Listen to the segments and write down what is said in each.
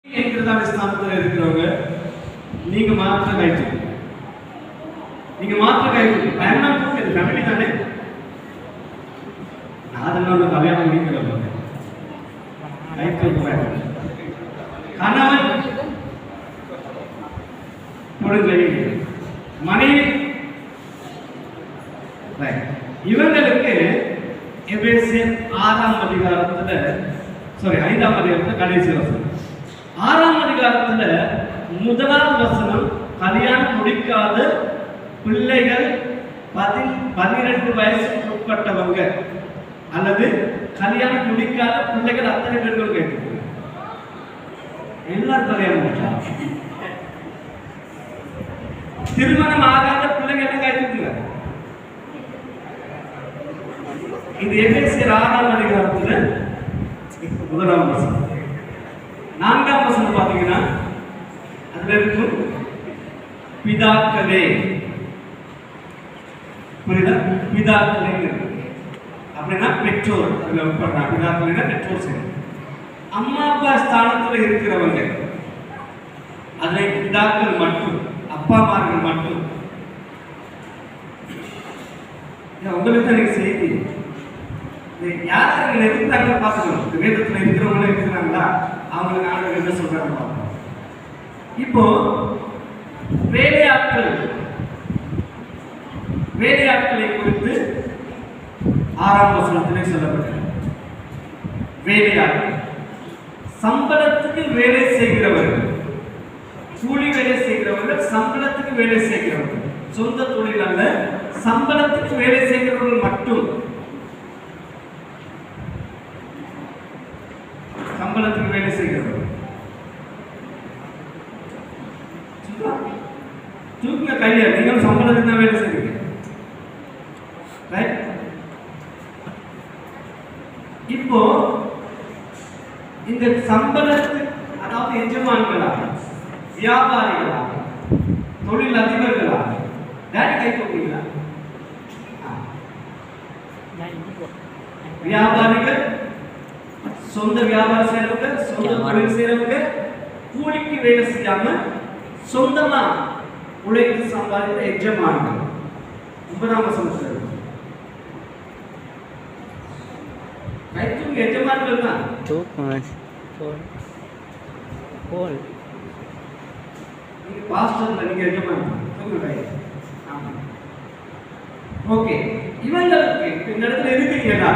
என்கிறதான ஸ்தானத்தில் இருக்கிறவங்க நீங்க மாத்திர கைட்டு பயணம் கூப்பிட்டு ஃபேமிலி தானே. அதெல்லாம் கல்யாணம் முடிக்கிறவங்க கணவன் மனைவி இவங்களுக்கு எபேசியர் 6ஆம் அதிகாரத்துல 5ஆம் அதிகாரத்துல கடைசி வசனம் 6ஆம் அதிகாரத்துல முதலாவது வசனம் கல்யாணம் முடிக்காத பிள்ளைகள் 12 வயசுக்கு உட்பட்டவங்க அல்லது கல்யாணம் முடிக்காத பிள்ளைகள் அத்தனை பேர்கள் கேட்டு எல்லாரும் கல்யாணம் முடிச்சாங்க. திருமணம் ஆகாத பிள்ளைங்க என்ன கேட்டுக்குங்க. இது எபேசியர் 6ஆம் அதிகாரத்துல முதலாம் வசனம். 4ஆம் வசனம் பாத்தீங்கன்னா அதுல இருக்கும் பிதாக்களே, புரியுதா? பிதாக்களே அப்படின்னா பெற்றோர், அதுல உட்படுறாங்க. பிதாக்களே பெற்றோர் சரி. அம்மா அப்பா ஸ்தானத்துல இருக்கிறவங்க அதுல பிதாக்கள் மட்டும், அப்பாமார்கள் மட்டும். உங்களுக்கு தான் எனக்கு செய்தி யாரும் இருக்கிறாங்க பார்த்துக்கணும். வேதத்தில் இருக்கிறவங்களும் இருக்கிறாங்களா, அவங்களுக்கு ஆண்டவர் என்ன சொல்றாங்க பார்க்கணும். இப்போ வேலையாட்களை குறித்து 6ஆம் வசனத்திலே சொல்லப்பட்டது. வேலையாட்கள் சம்பளத்துக்கு வேலை செய்கிறவர்கள், கூலி வேலை செய்கிறவர்கள், சம்பளத்துக்கு வேலை செய்கிறவர்கள், சொந்த தொழில் அல்ல, சம்பளத்துக்கு வேலை செய்கிறவர்கள் மட்டும். சம்பளத்துக்கு வேலை செய்கிறவர்கள் தூக்குங்க கையை, நீங்களும் சம்பளத்துக்கு தான் வேலை செய்றீங்க. இப்போ இந்த சம்பளத்துக்கு, அதாவது எஜமான்களா, வியாபாரிகளா, தொழில் அதிபர்களா, டேடி கை தூக்குறீங்களா? வியாபாரிகள், சொந்த வியாபாரம் செய்யறவங்க, சொந்த தொழில் செய்யறவங்க, கூலிக்கு வேலை செய்யாம சொந்தமா உழைத்து சம்பாதிக்கிற எஜமான்கள். 9ஆம் வசனம் கைத்தூங்க எஜமான்கள் தான். நீங்க பாஸ்டர்ல நீங்க எஜமான் தூங்க கை. ஓகே, இவங்களுக்கு இந்த இடத்துல இருக்கீங்களா?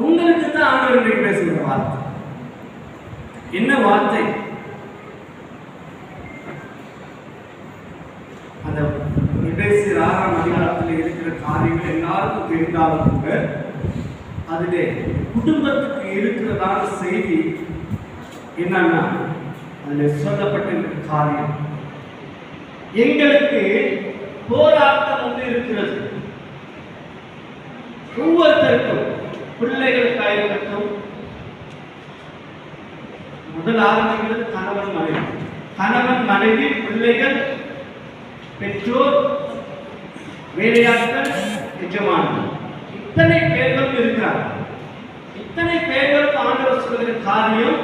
உங்களுக்கு தான் ஆண்டவர் பேசுகிற வார்த்தை. என்ன வார்த்தை? அந்த எபேசியர் 6ஆம் அதிகாரத்தில் இருக்கிற காரியங்கள் எல்லாருக்கும் தெரிந்தாலும் கூட அதிலே குடும்பத்துக்கு இருக்கிறதான செய்தி என்னன்னா, அதில் சொல்லப்பட்ட காரியம், எங்களுக்கு போராட்டம் ஒன்று இருக்கிறது. ஒவ்வொருத்தருக்கும், பிள்ளைகளுக்காக இருக்கட்டும், முதல் ஆரம்பிக்கிறது கணவன் மனைவி, பிள்ளைகள், பெற்றோர், வேலையாட்கள், எஜமான்கள், இத்தனை பேர்கள் இருக்கிறார். இத்தனை பேர்களுக்கு ஆண்டவர் சொல்கிற காரியம்,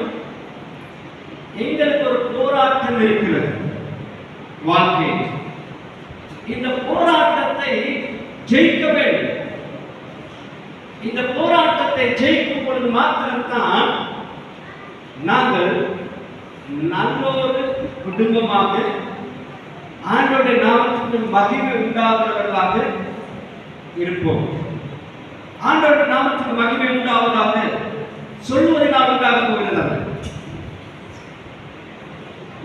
எங்களுக்கு ஒரு போராட்டம் இருக்கிறது வாழ்க்கை. இந்த போராட்டத்தை ஜெயிக்க வேண்டும். இந்த போராட்டத்தை ஜெயிக்கும் பொழுது மாத்திரம்தான் நாங்கள் நல்லொரு குடும்பமாக, ஆண்டவருடைய நாமத்துக்கு மகிமை உண்டாகிறவர்களாக இருப்போம். ஆண்டவருடைய நாமத்துக்கு மகிமை உண்டாவதாக சொல்வதனால் உண்டாக போகிறது.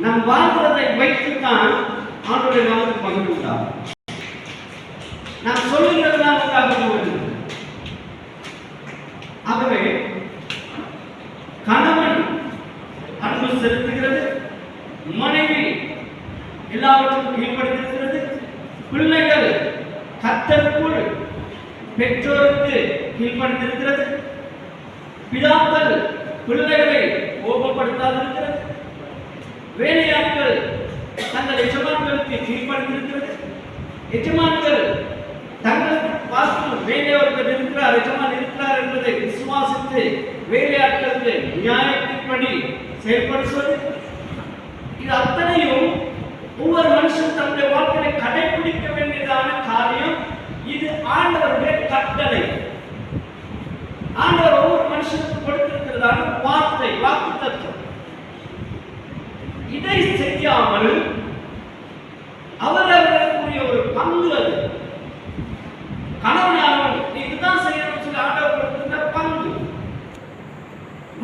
நம் வாழ்வதை வைத்துத்தான் ஆண்டவருடைய நாமத்துக்கு மகிமை உண்டாகும். நாம் சொல்லுகிறதுதான் உண்டாக போகிறது. ஆகவே கணவன் அன்பு செலுத்துகிறது, மனைவி எல்லாவற்றுக்கும் கீழ்ப்படுத்திருக்கிறது, பிள்ளைகள் கர்த்தருக்குள் பெற்றோருக்கு கீழ்ப்படுத்திருக்கிறது, பிதாக்கள் பிள்ளைகளை கோபப்படுத்தாதிருக்கிறது, வேலையாட்கள் தங்கள் எஜமான்களுக்கு கீழ்ப்படுத்திருக்கிறது, எஜமான்கள் தங்களுக்கு பார்த்து வேலையவர்கள் இருக்கிறார், எஜமான் இருக்கிறார் என்பதை விசுவாசித்து வேலையாட்களுக்கு நியாயத்தின்படி செயல்படுத்துவது, இது அத்தனையும் ஒவ்வொரு மனுஷன் தன்னுடைய வாழ்க்கையை கடைபிடிக்க வேண்டியதான காரியம். இது ஆண்டவருடைய கட்டளை. ஆண்டவர் ஒவ்வொரு மனுஷனுக்கு கொடுத்திருக்கிறதான வார்த்தை, வாக்கு தத்துவம். இதை செய்யாமல் அவர்களுக்குரிய ஒரு பங்கு அது. கணவனானவன் நீ இதுதான் செய்யணும்னு சொல்லி ஆண்டவர் கொடுத்திருக்கிற பங்கு.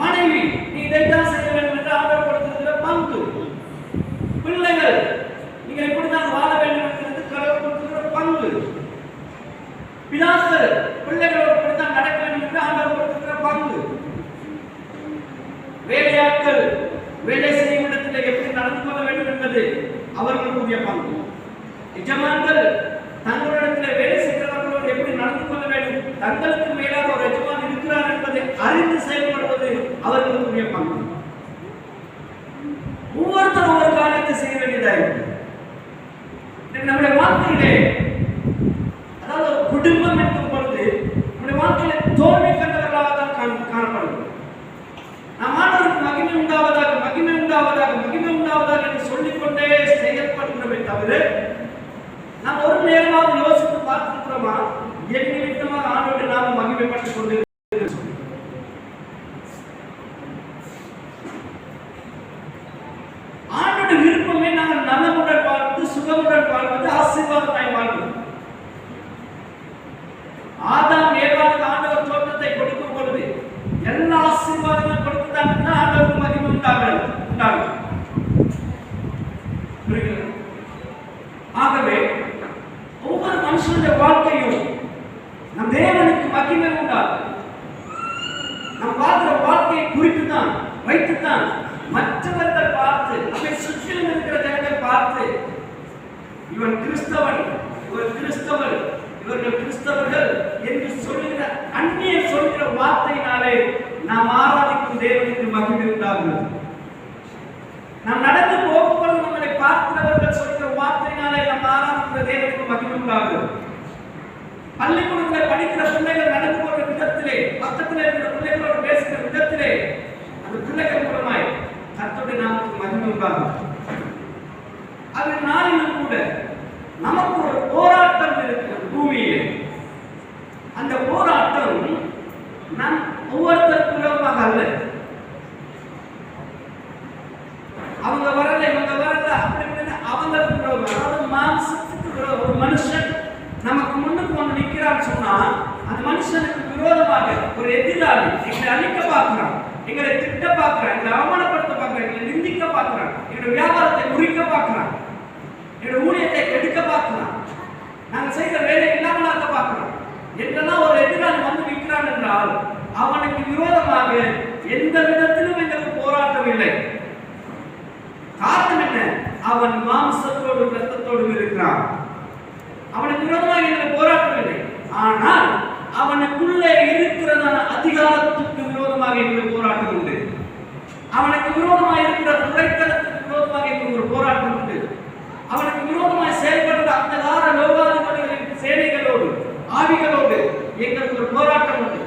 மனைவி நீ இதைத்தான் செய்ய வேண்டும் என்று ஆண்டவர் கொடுத்திருக்கிற பங்கு. பிள்ளைகள் நீங்கள் இப்படித்தான் வாழ வேண்டும் என்று கடவுள் கொடுத்திருக்கிற பங்கு. பிதாக்கள் பிள்ளைகளோடு இப்படித்தான் நடக்க வேண்டும் என்று ஆண்டவர் கொடுத்திருக்கிற பங்கு. வேலையாட்கள் வேலை செய்யும் இடத்தில் எப்படி நடந்து கொள்ள வேண்டும் என்பது அவர்களுக்குரிய பங்கு. எஜமான்கள் தங்களிடத்தில் வேலை செய்கிறவர்களோடு எப்படி நடந்து கொள்ள வேண்டும், தங்களுக்கு மேலாக ஒரு எஜமான் இருக்கிறார் என்பதை அறிந்து செயல்படுவது அவர்களுக்குரிய பங்கு. ஒவ்வொருத்தரும் ஒவ்வொரு காரியத்தை செய்ய வேண்டியதாக நம்முடைய வாழ்க்கையிலே, அதாவது ஒரு குடும்பம் இருக்கும் பொழுது நம்முடைய வாழ்க்கையில தோல்வி கண்டவர்களாக தான் காணப்படுது. நாம் ஆண்டவருக்கு மகிமை உண்டாவதாக, மகிமை உண்டாவதாக, மகிமை உண்டாவதாக என்று சொல்லிக்கொண்டே செயல்படுகிறோமே தவிர நாம் ஒரு நேரமாவது யோசித்து பார்த்திருக்கிறோமா என் நிமித்தமாக ஆண்டவரை நாம் மகிமைப்பட்டுக் கொண்டு ஆண்டவருடைய விருப்பமே நாங்கள் நலமுடன் வாழ்வது, சுகமுடன் வாழ்வது, ஆசீர்வாதமாய் வாழ்வது. ஆதாம் ஏவாளுக்கு ஆண்டவர் தோட்டத்தை கொடுக்கும் பொழுது எல்லா ஆசீர்வாதங்களும் கொடுத்துட்டாங்கன்னா ஆண்டவருக்கு மகிமை உண்டாகும். ஆகவே ஒவ்வொரு மனுஷனுடைய வாழ்க்கையும் நம் தேவனுக்கு மகிமை உண்டாகும். நம் வாழ்கிற வாழ்க்கையை குறித்துதான் வைத்துத்தான் மற்றவர்கள் பார்த்து, நம்மை சுற்றிலும் இருக்கிற ஜனங்கள் பார்த்து இவன் கிறிஸ்தவன், இவர் கிறிஸ்தவன், இவர்கள் கிறிஸ்தவர்கள் என்று சொல்லுகிற அந்நிய சொல்கிற வார்த்தையினாலே நாம் ஆராதிக்கும் தேவனுக்கு மகிமை உண்டாகிறது. நாம் நடந்து போகும்போது நம்மளை பார்க்கிறவர்கள் சொல்கிற வார்த்தையினாலே நாம் ஆராதிக்கிற தேவனுக்கு மகிமை உண்டாகிறது. பள்ளிக்கூடத்தில் படிக்கிற பிள்ளைகள் நடந்து போகிற விதத்திலே, பக்கத்தில் இருக்கிற பிள்ளைகளோடு பேசுகிற விதத்திலே அந்த பிள்ளைகள் மூலமாய் கர்த்தருடைய நாமத்துக்கு மகிமை உண்டாகும். அது நாளிலும் கூட நமக்கு ஒரு போராட்டம் இருக்கிறது பூமியிலே. அந்த போராட்டம் நம் ஒவ்வொருத்தருக்கு விரோதமாக அல்ல. அவங்க வரல, இவங்க வரல, அப்படி அவங்களுக்கு விரோதம், அதாவது மாம்சத்துக்கு விரோதம். ஒரு மனுஷன் நமக்கு முன்னுக்கு வந்து நிற்கிறான்னு சொன்னா அந்த மனுஷனுக்கு விரோதமாக ஒரு எதிராளி எங்களை அழிக்க பார்க்கிறான், எங்களை திட்ட பார்க்கிறான், எங்களை அவமானப்படுத்த பார்க்கிறான், எங்களை நிந்திக்க பார்க்கிறான், எங்களுடைய வியாபாரத்தை முறிக்க பார்க்கிறான், எங்களுடைய ஊழியத்தை கெடுக்க பார்க்கிறான், நாங்கள் செய்கிற வேலை இல்லாமலாக்க பார்க்கிறான் என்றெல்லாம் ஒரு எதிராளி வந்து நிற்கிறான் என்றால் அவனுக்கு விரோதமாக எந்த விதத்திலும் எங்களுக்கு போராட்டம் இல்லை. காரணம் என்ன? அவன் மாம்சத்தோடும் இரத்தத்தோடும் இருக்கிறான். அவனுக்கு விரோதமாக எங்களுக்கு போராட்டம் இல்லை. ஆனால் அவனுக்குள்ளே இருக்கிறதான அதிகாரத்துக்கு விரோதமாக எங்களுக்கு போராட்டம் உண்டு. அவனுக்கு விரோதமாக இருக்கிற துறைத்தனத்துக்கு விரோதமாக எங்களுக்கு ஒரு போராட்டம் உண்டு. அவனுக்கு விரோதமாக செயல்படுற அந்தகார லோகாதிபதிகளின் சேனைகளோடு, ஆவிகளோடு எங்களுக்கு ஒரு போராட்டம் உண்டு.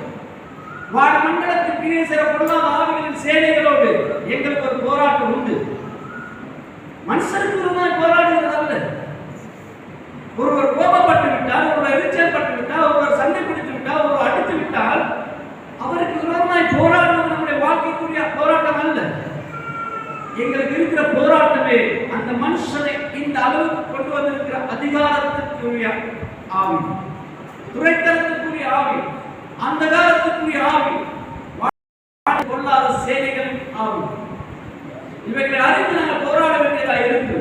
வாட மண்டலத்தில் கீழே சில பொருளாத ஆவிகளின் சேனைகளோடு எங்களுக்கு ஒரு போராட்டம் உண்டு. மனுஷனுக்கு விரோதமாக போராடுகிறது அல்ல. ஒருவர் கோபப்பட்டு விட்டால், ஒருவர் எரிச்சல் பட்டு விட்டால், ஒருவர் சண்டை பிடித்து விட்டால், ஒருவர் அடித்து விட்டால் அவருக்கு விரோதமாய் போராடுவது நம்முடைய வாழ்க்கைக்குரிய போராட்டம் அல்ல. எங்களுக்கு இருக்கிற போராட்டமே அந்த மனுஷனை இந்த அளவுக்கு கொண்டு வந்திருக்கிற அதிகாரத்துக்குரிய ஆவி, துரைத்தனத்துக்குரிய ஆவி, அந்த காலத்துக்குரிய ஆவி, கொள்ளாத சேனைகளின் ஆவி. இவைகளை அறிந்து நாங்கள் போராட வேண்டியதாக இருக்கு.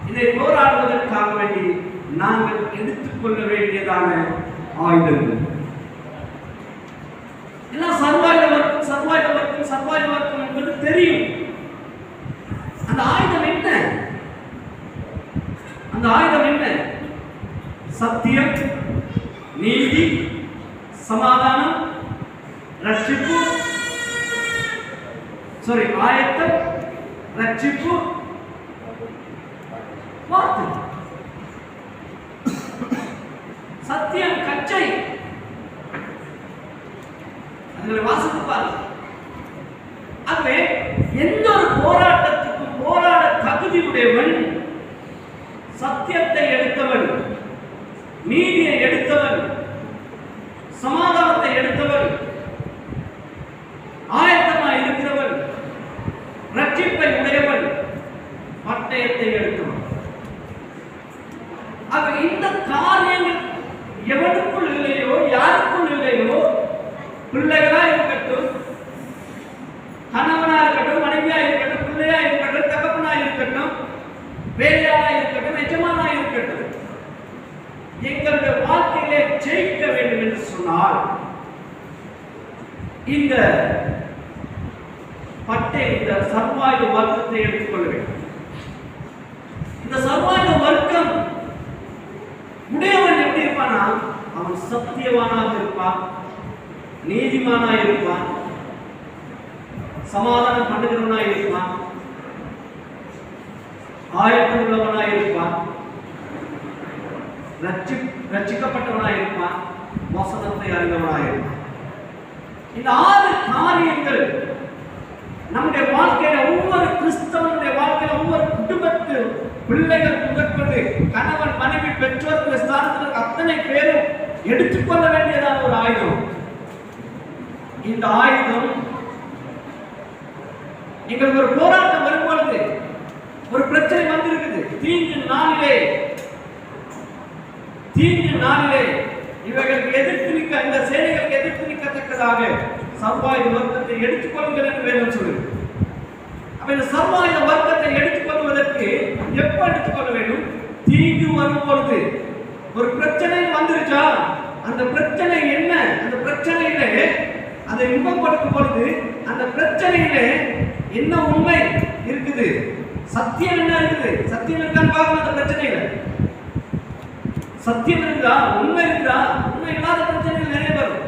இதை போராடுவதற்காக வேண்டி நாங்கள் எடுத்துக்கொள்ள வேண்டியதான ஆயுதங்கள் எல்லாம் சர்வாயுதம் என்பது தெரியும். அந்த ஆயுதம் என்ன? அந்த ஆயுதம் என்ன? சத்தியம், நீதி, சமாதானம், ரட்சிப்பு, ஆயத்தம், ரட்சிப்பு, வார்த்தை. சத்தியம் கச்சை. அதில் வாசித்து பாருங்க. ஆகவே எந்த ஒரு போராட்டத்துக்கும் போராட தகுதியுடையவன், சத்தியத்தை எடுத்தவன், நீதியை எடுத்தவன், சமாதானத்தை எடுத்தவன், ஆயத்தமாய் இருக்கிறவன், ரட்சிப்பை உடையவன், பட்டயத்தை எடுத்தவன். ஆக இந்த காரியங்கள் எவனுக்குள் இல்லையோ, யாருக்குள் இல்லையோ, பிள்ளைகளா இருக்கட்டும், கணவனா இருக்கட்டும், மனைவியா இருக்கட்டும், பிள்ளையா இருக்கட்டும், தகப்பனா இருக்கட்டும், வேலையாளா இருக்கட்டும், எஜமானா இருக்கட்டும், எங்களுடைய வாழ்க்கையிலே ஜெயிக்க வேண்டும் என்று சொன்னால் இந்த இந்த சர்வாயுத வர்க்கத்தை எடுத்துக்கொள்ள வேண்டும். இந்த சர்வாயுத வர்க்கம் உடையவன் எப்படி இருப்பானா, அவன் சத்தியவானாக இருப்பான், நீதிமானா இருப்பான், சமாதானம் பண்ணுகிறவனா இருப்பான், ஆயத்தம் உள்ளவனா இருப்பான், ரட்சிக்கப்பட்டவனா இருப்பான், வசனத்தை அறிந்தவனா இருப்பான். இந்த 6 காரியங்கள் நம்முடைய வாழ்க்கையில, ஒவ்வொரு கிறிஸ்தவனுடைய வாழ்க்கையில, ஒவ்வொரு குடும்பத்து பிள்ளைகள் முதற்பது கணவன், மனைவி, பெற்றோர்கள் ஸ்தானத்தில் அத்தனை பேரும் எடுத்துக்கொள்ள வேண்டியதான ஒரு ஆயுதம். இந்த ஆயுதம் எங்களுக்கு ஒரு போராட்டம் வரும்பொழுது, ஒரு பிரச்சனை வந்திருக்குது, தீங்கு நாளிலே இவர்களுக்கு எதிர்த்து நிற்க, இந்த சேனைகளுக்கு எதிர்த்து நிற்கத்தக்கதாக சர்வாயுத வர்க்கத்தை எடுத்துக்கொள்ளுங்கள் என்று வேதம் சொல்லுது. அப்ப இந்த சர்வாயுத வர்க்கத்தை எடுத்துக்கொள்வதற்கு எப்ப எடுத்துக்கொள்ள வேண்டும்? தீங்கு வரும் பொழுது, ஒரு பிரச்சனை வந்துருச்சா, அந்த பிரச்சனை என்ன, அந்த பிரச்சனையில அதை இன்பப்படுத்தும் பொழுது அந்த பிரச்சனையில என்ன உண்மை இருக்குது, சத்தியம் என்ன இருக்குது, சத்தியம் இருக்கான்னு பார்க்கணும். அந்த பிரச்சனையில சத்தியம் இருக்குதா, உண்மை இருக்குதா? உண்மை இல்லாத பிரச்சனைகள் நிறைய வரும்.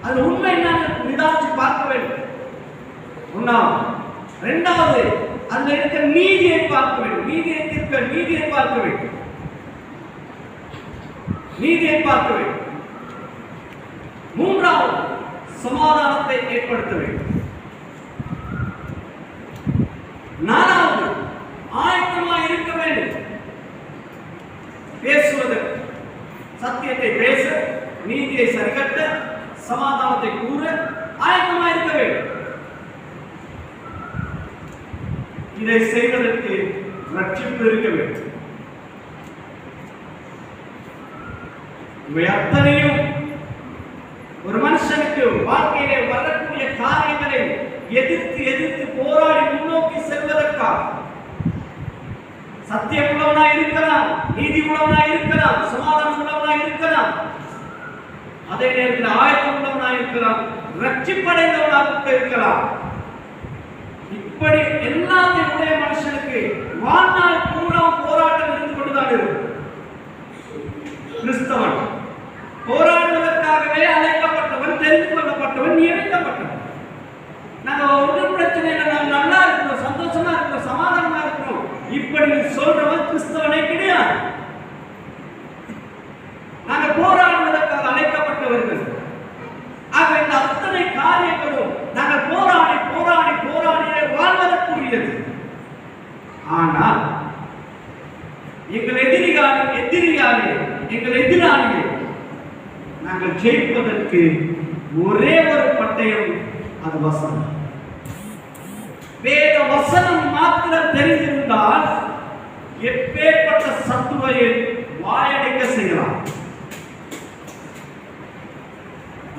அது உண்மை என்னன்னு நிதானிச்சு பார்க்க வேண்டும். ஒன்றாவது. இரண்டாவது, அதுல இருக்கிற நீதியை பார்க்க வேண்டும். நீதியை பார்க்க வேண்டும். மூன்றாவது, சமாதானத்தை ஏற்படுத்த வேண்டும். நாலாவது, ஆயத்தமாக இருக்க வேண்டும். பேசுவதற்கு, சத்தியத்தை பேச, நீதியை சரிகட்ட, சமாதானத்தை கூற ஆயத்தமாக இருக்க வேண்டும். இதை செய்வதற்கு ரட்சிப்பு இருக்க வேண்டும். இவை அத்தனையும் ஒரு மனுஷனுக்கு வாழ்க்கையிலே வரக்கூடிய காரியங்களை எதிர்த்து போராடி முன்னோக்கி செல்வதற்காக சத்தியம் உள்ளவனா இருக்கலாம், நீதி உள்ளவனா இருக்கலாம், சமாதானம் உள்ளவனா இருக்கலாம், அதே நேரத்தில் ஆயத்தம் உள்ளவனா இருக்கலாம், ரட்சிப்படைந்தவனாக இருக்கலாம். இப்படி எல்லாத்தையும் உடைய மனுஷனுக்கு வாழ்நாள் பூரா போராட்டம் இருந்து கொண்டுதான் இருக்கும். கிறிஸ்தவன் போராடுவதற்காகவே அழைக்கப்பட்டவன், தெரிந்து கொள்ளப்பட்டவன், நியமிக்கப்பட்டவன். நாங்க ஒரு பிரச்சனையில நாங்க நல்லா இருக்கிறோம், சந்தோஷமா இருக்கிறோம், சமாதானமா இருக்கிறோம், இப்படி சொல்றவன் கிறிஸ்தவனே கிடையாது. நாங்க போராடுவதற்காக அழைக்கப்பட்டவர்கள். ஆக இந்த அத்தனை காரியங்களும் நாங்கள் போராடி வாழ்வதற்குரியது. ஆனால் எங்கள் எதிராளியை நாங்கள் ஜெயிப்பதற்கு ஒரே ஒரு பட்டயம், அது வசனம். வேத வசனம் மாத்திரம் தெரிந்திருந்தால் எப்பேற்பட்ட சத்துருவை வாயடைக்க செய்யலாம்.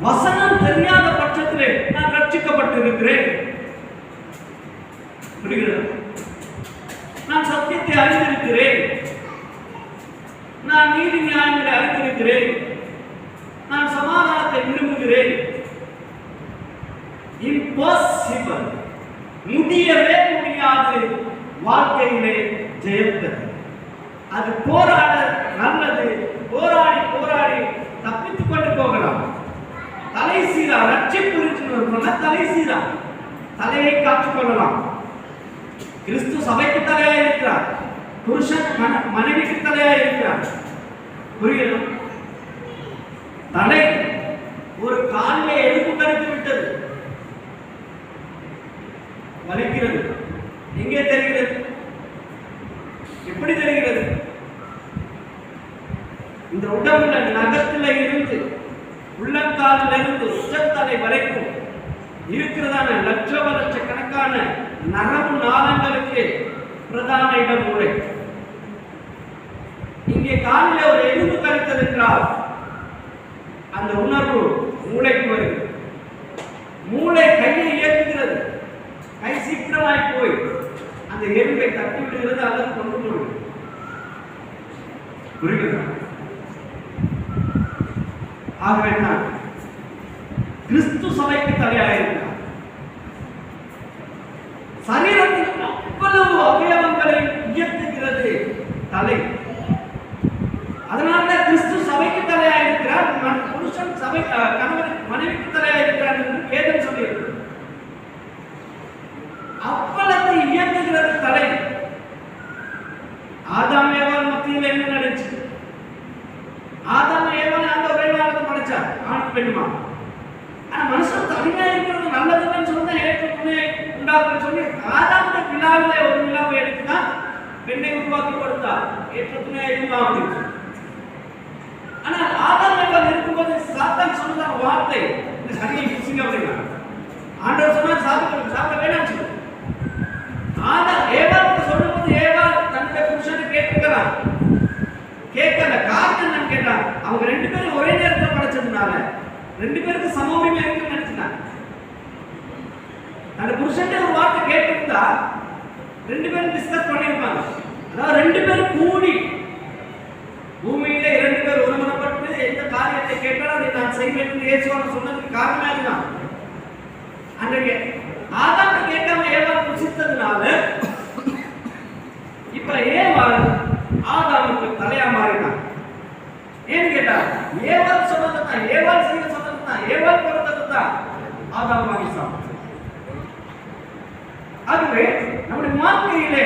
வசனம் தெரியாத பட்சத்திலே நான் ரட்சிக்கப்பட்டிருக்கிறேன், புரிகிறது? நான் சத்தியத்தை அறிந்திருக்கிறேன், நான் நீதி நியாயங்களை அறிந்திருக்கிறேன், நான் சமாதானத்தை விரும்புகிறேன். இம்பாசிபிள், முடியவே முடியாது வாழ்க்கையிலே ஜெயப்பது. அது போராட நல்லது, போராடி தப்பித்துக் கொண்டு போகலாம். தலை சீரா ரட்சிப்பு தலை சீரா தலையை காத்துக் கொள்ளலாம். கிறிஸ்து சபைக்கு தலையா இருக்கிறார், புருஷன் மனைவிக்கு தலையா இருக்கிறார். புரியுது? தலை ஒரு காலிலே எலும்பு கடித்து விட்டது, வலிக்கிறது. எங்கே தெரிகிறது? எப்படி தெரிகிறது? இந்த உடம்புல நகத்துல இருந்து உள்ளங்காலில் இருந்து உச்சத்தலை வரைக்கும் இருக்கிறதான லட்சக்கணக்கான நரம்பு நாளங்களுக்கு பிரதான இடம் மூளை. இங்கே காலில் ஒரு எலும்பு கரைத்தது என்றால் அந்த உணர்வு மூளைக்கு வருகிறது. மூளை கையை இயக்குகிறது. கை சீக்கிரமாய் போய் அந்த எலும்பை தட்டி விடுகிறது அல்லது கொண்டு போகிறது. புரிகிறதா? ஆகவே நான் கிறிஸ்து சபைக்கு தலையாக இருக்கிறார். சரீரத்தில் அவ்வளவு அவயவங்களை இயக்குகிறது தலை. அதனால கிறிஸ்து சபைக்கு தலையாக இருக்கிறார். புருஷன் சபை கணவன் மனைவிக்கு தலையாக இருக்கிறார் என்று வேதம் சொல்லியிருக்கு. அவ்வளத்தை இயக்குகிறது தலை. ஆதாம் ஏவாள் மத்தியில் என்ன நடந்துச்சு? ஆதாம் ஏவாள் அந்த ஒரே நாளுக்கு படைச்சார், ஆண் பெண்ணுமா. ஆனா மனுஷன் தனியா இருக்கிறது நல்லதுன்னு சொன்னா ஏற்ற துணையை உண்டாக்க சொல்லி ஆதாம் விழாவிலே ஒரு விழாவை எடுத்துதான் பெண்ணை உருவாக்கி கொடுத்தார், ஏற்ற துணையா இருந்தான் அப்படின்னு சொல்லி. ஆனால் ஆதாம் ஏவாள் இருக்கும்போது சாத்தான் சொன்ன வார்த்தை இந்த சனியை புசிங்க அப்படின்னா ஆண்டவர் சொன்னா சாப்பிட வேணாம் சொல்லு. ஆதாம் ஏவாளுக்கு சொல்லும்போது ஏவாள் தன்னுடைய புருஷனை கேட்டுக்கிறான். கேட்கல. காரணம் என்னன்னு கேட்டா அவங்க ரெண்டு பேரும் ஒரே நேரத்தில் படைச்சதுனால ரெண்டு பேருக்கு சம உரிமை இருக்குன்னு நினைச்சிட்டாங்க. அந்த புருஷன் ஒரு வார்த்தை கேட்டிருந்தா ரெண்டு பேரும் டிஸ்கஸ் பண்ணியிருப்பாங்க. அதாவது ரெண்டு பேரும் கூடி பூமியில இரண்டு பேர் ஒருமனப்பட்டு எந்த காரியத்தை கேட்டாலும் அதை நான் செய்வேன் என்று இயேசுவான சொன்னதுக்கு காரணம் அதுதான். அன்றைக்கு ஆதாம் கேட்காம ஏவாள் புசித்ததுனால இப்ப ஏவாள் ஆதாமுக்கு தலையா மாறினான். ஏன்னு கேட்டா ஏவாள் சொன்னதுதான், ஏவாள் செய்ய சொன்னதுதான், ஏவாள் கொடுத்ததுதான் ஆதாம் வாங்கி சாப்பிட்டான். ஆகவே நம்முடைய வாழ்க்கையிலே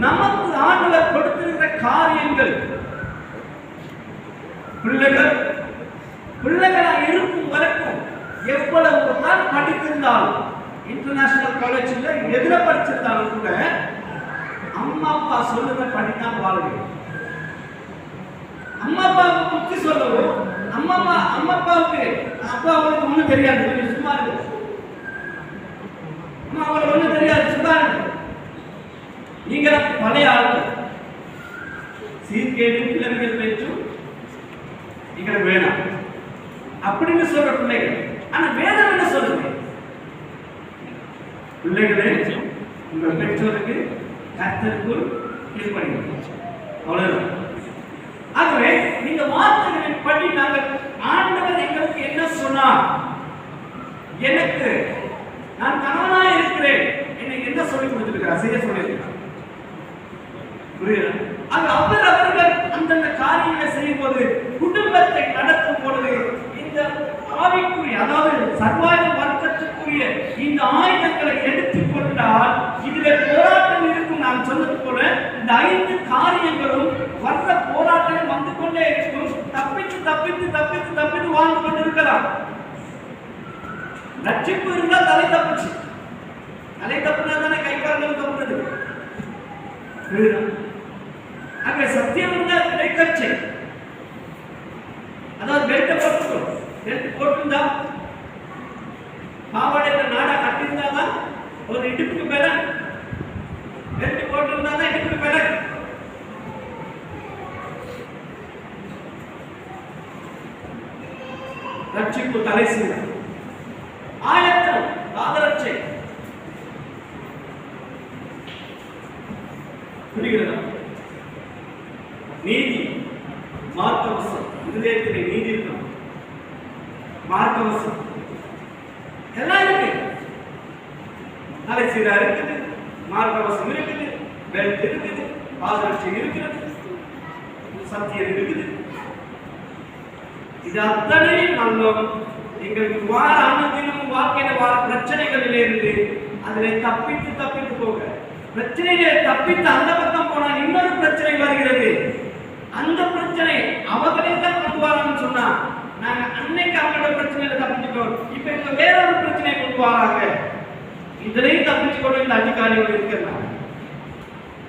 நமக்கு ஆண்டவர் கொடுத்திருக்கிற காரியங்கள் பிள்ளைகளா இருக்கும் வரைக்கும் எவ்வளவு தான் படித்திருந்தாலும் இன்டர்நேஷனல் காலேஜ்ல எதிர படிச்சிருந்தாலும் கூட அம்மா அப்பா சொல்லுங்க படித்தான் வாழ்க்கை. அம்மா அப்பாவுக்கு புத்தி சொல்லவும் அம்மா அப்பாவுக்கு அப்பா அவனுக்கு ஒண்ணும் தெரியாது, சும்மா இருக்கு. அம்மா அவளுக்கு ஒண்ணும் தெரியாது, சும்மா இருக்கு. நீங்க பழைய ஆளுங்க சீர்கேடு பிள்ளைகள் பேச்சும் எங்களுக்கு வேணாம் அப்படின்னு சொல்ற பிள்ளைகள். ஆனா வேதம் என்ன சொல்லுங்க? பிள்ளைகளே உங்கள் பெற்றோருக்கு கர்த்தருக்குள் கீழ்ப்படிங்க. அவ்வளவுதான். ஆகவே நீங்க வார்த்தைகளின் படி நாங்கள் ஆண்டவர் எங்களுக்கு என்ன சொன்னார், எனக்கு நான் கணவனாய் இருக்கிறேன், என்னை என்ன சொல்லி கொடுத்திருக்கிறார், செய்ய சொல்லியிருக்கிறார். புரியுதா? அவர்கள் அந்தந்த காரியங்களை செய்யும் போது குடும்பத்தை நடத்தும் பொழுது இந்த ஆவிக்குரிய அதாவது சர்வாயுத வர்க்கத்துக்குரிய இந்த ஆயுதங்களை எடுத்துக் கொண்டால் இதிலே போராட்டம் இருக்கும். நான் சொன்னது போல இந்த 5 காரியங்களும் வர்ற போராட்டம் வந்து கொண்டே இருக்கும். தப்பித்து தப்பித்து தப்பித்து தப்பித்து வாழ்ந்து கொண்டிருக்கலாம். ரட்சிப்பு இருந்தால் தலை தப்பிச்சு, தலை தப்புனா தானே கை கால்கள் தப்புறது. அங்கே சத்தியம் இருந்தால் கிடைக்கச்சை, அதாவது பெல்ட் போட்டுக்கணும். பெல்ட் போட்டுருந்தா பாவாடையில நாடா கட்டியிருந்தாதான் ஒரு இடுப்புக்கு மேல பெல்ட் போட்டிருந்தாதான் இடுப்புக்கு மேல. ரட்சிப்பு தலை சீர ஆயத்தம் பாதரட்சை. புரிகிறதா? நீதி மார்க்கவசம், இதயத்திலே நீதி இருக்கும். மார்க்கவசம் எல்லாம் இருக்கு. தலை சீரா இருக்குது, மார்க்கவசம் இருக்குது, பெல்ட் இருக்குது, பாதரட்சை இருக்கிறது, சத்தியம் இருக்குது. இது அத்தனை நல்லம் எங்களுக்கு வார அனுதினமும் வாழ்க்கையில வார பிரச்சனைகளில் இருந்து அதிலே தப்பித்து தப்பித்து போக, பிரச்சனையிலே தப்பித்து அந்த பக்கம் போனா இன்னொரு பிரச்சனை வருகிறது. அந்த பிரச்சனை அவங்களே தான் கொண்டு வராங்கன்னு சொன்னா நாங்க அன்னைக்கு அவங்களோட பிரச்சனையில தப்பிச்சுட்டோம். இப்ப இவங்க வேற ஒரு பிரச்சனை கொண்டு வராங்க. இதனையும் தப்பிச்சு கொண்டு இந்த அதிகாரிகள் இருக்கிறாங்க.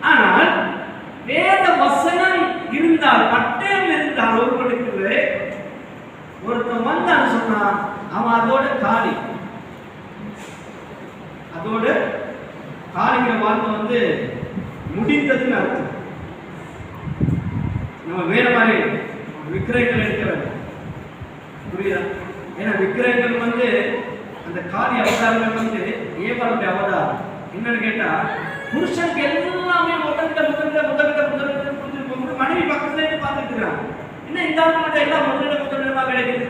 ஆனால் வேத வசனம் இருந்தால், பட்டயம் இருந்தால், ஒருவனுக்கு ஒருத்தன் வந்தான்னு சொன்னா அவன் அதோட காலி. அதோட காலிங்கிற வார்த்தை முடிந்ததுன்னு அர்த்தம். நம்ம வேற மாதிரி விக்கிரகங்கள் இருக்கிறது, புரியுதா? ஏன்னா விக்கிரகங்கள் அந்த காலி அவதாரங்கள் ஏவாளுடைய அவதாரம். என்னன்னு கேட்டா, புருஷனுக்கு எல்லாமே முதலிட மனைவி பக்கத்துல இருந்து பார்த்துட்டு இருக்காங்க. என்ன இந்த மட்டும் எல்லாம் முதலிடமா கிடைக்குது?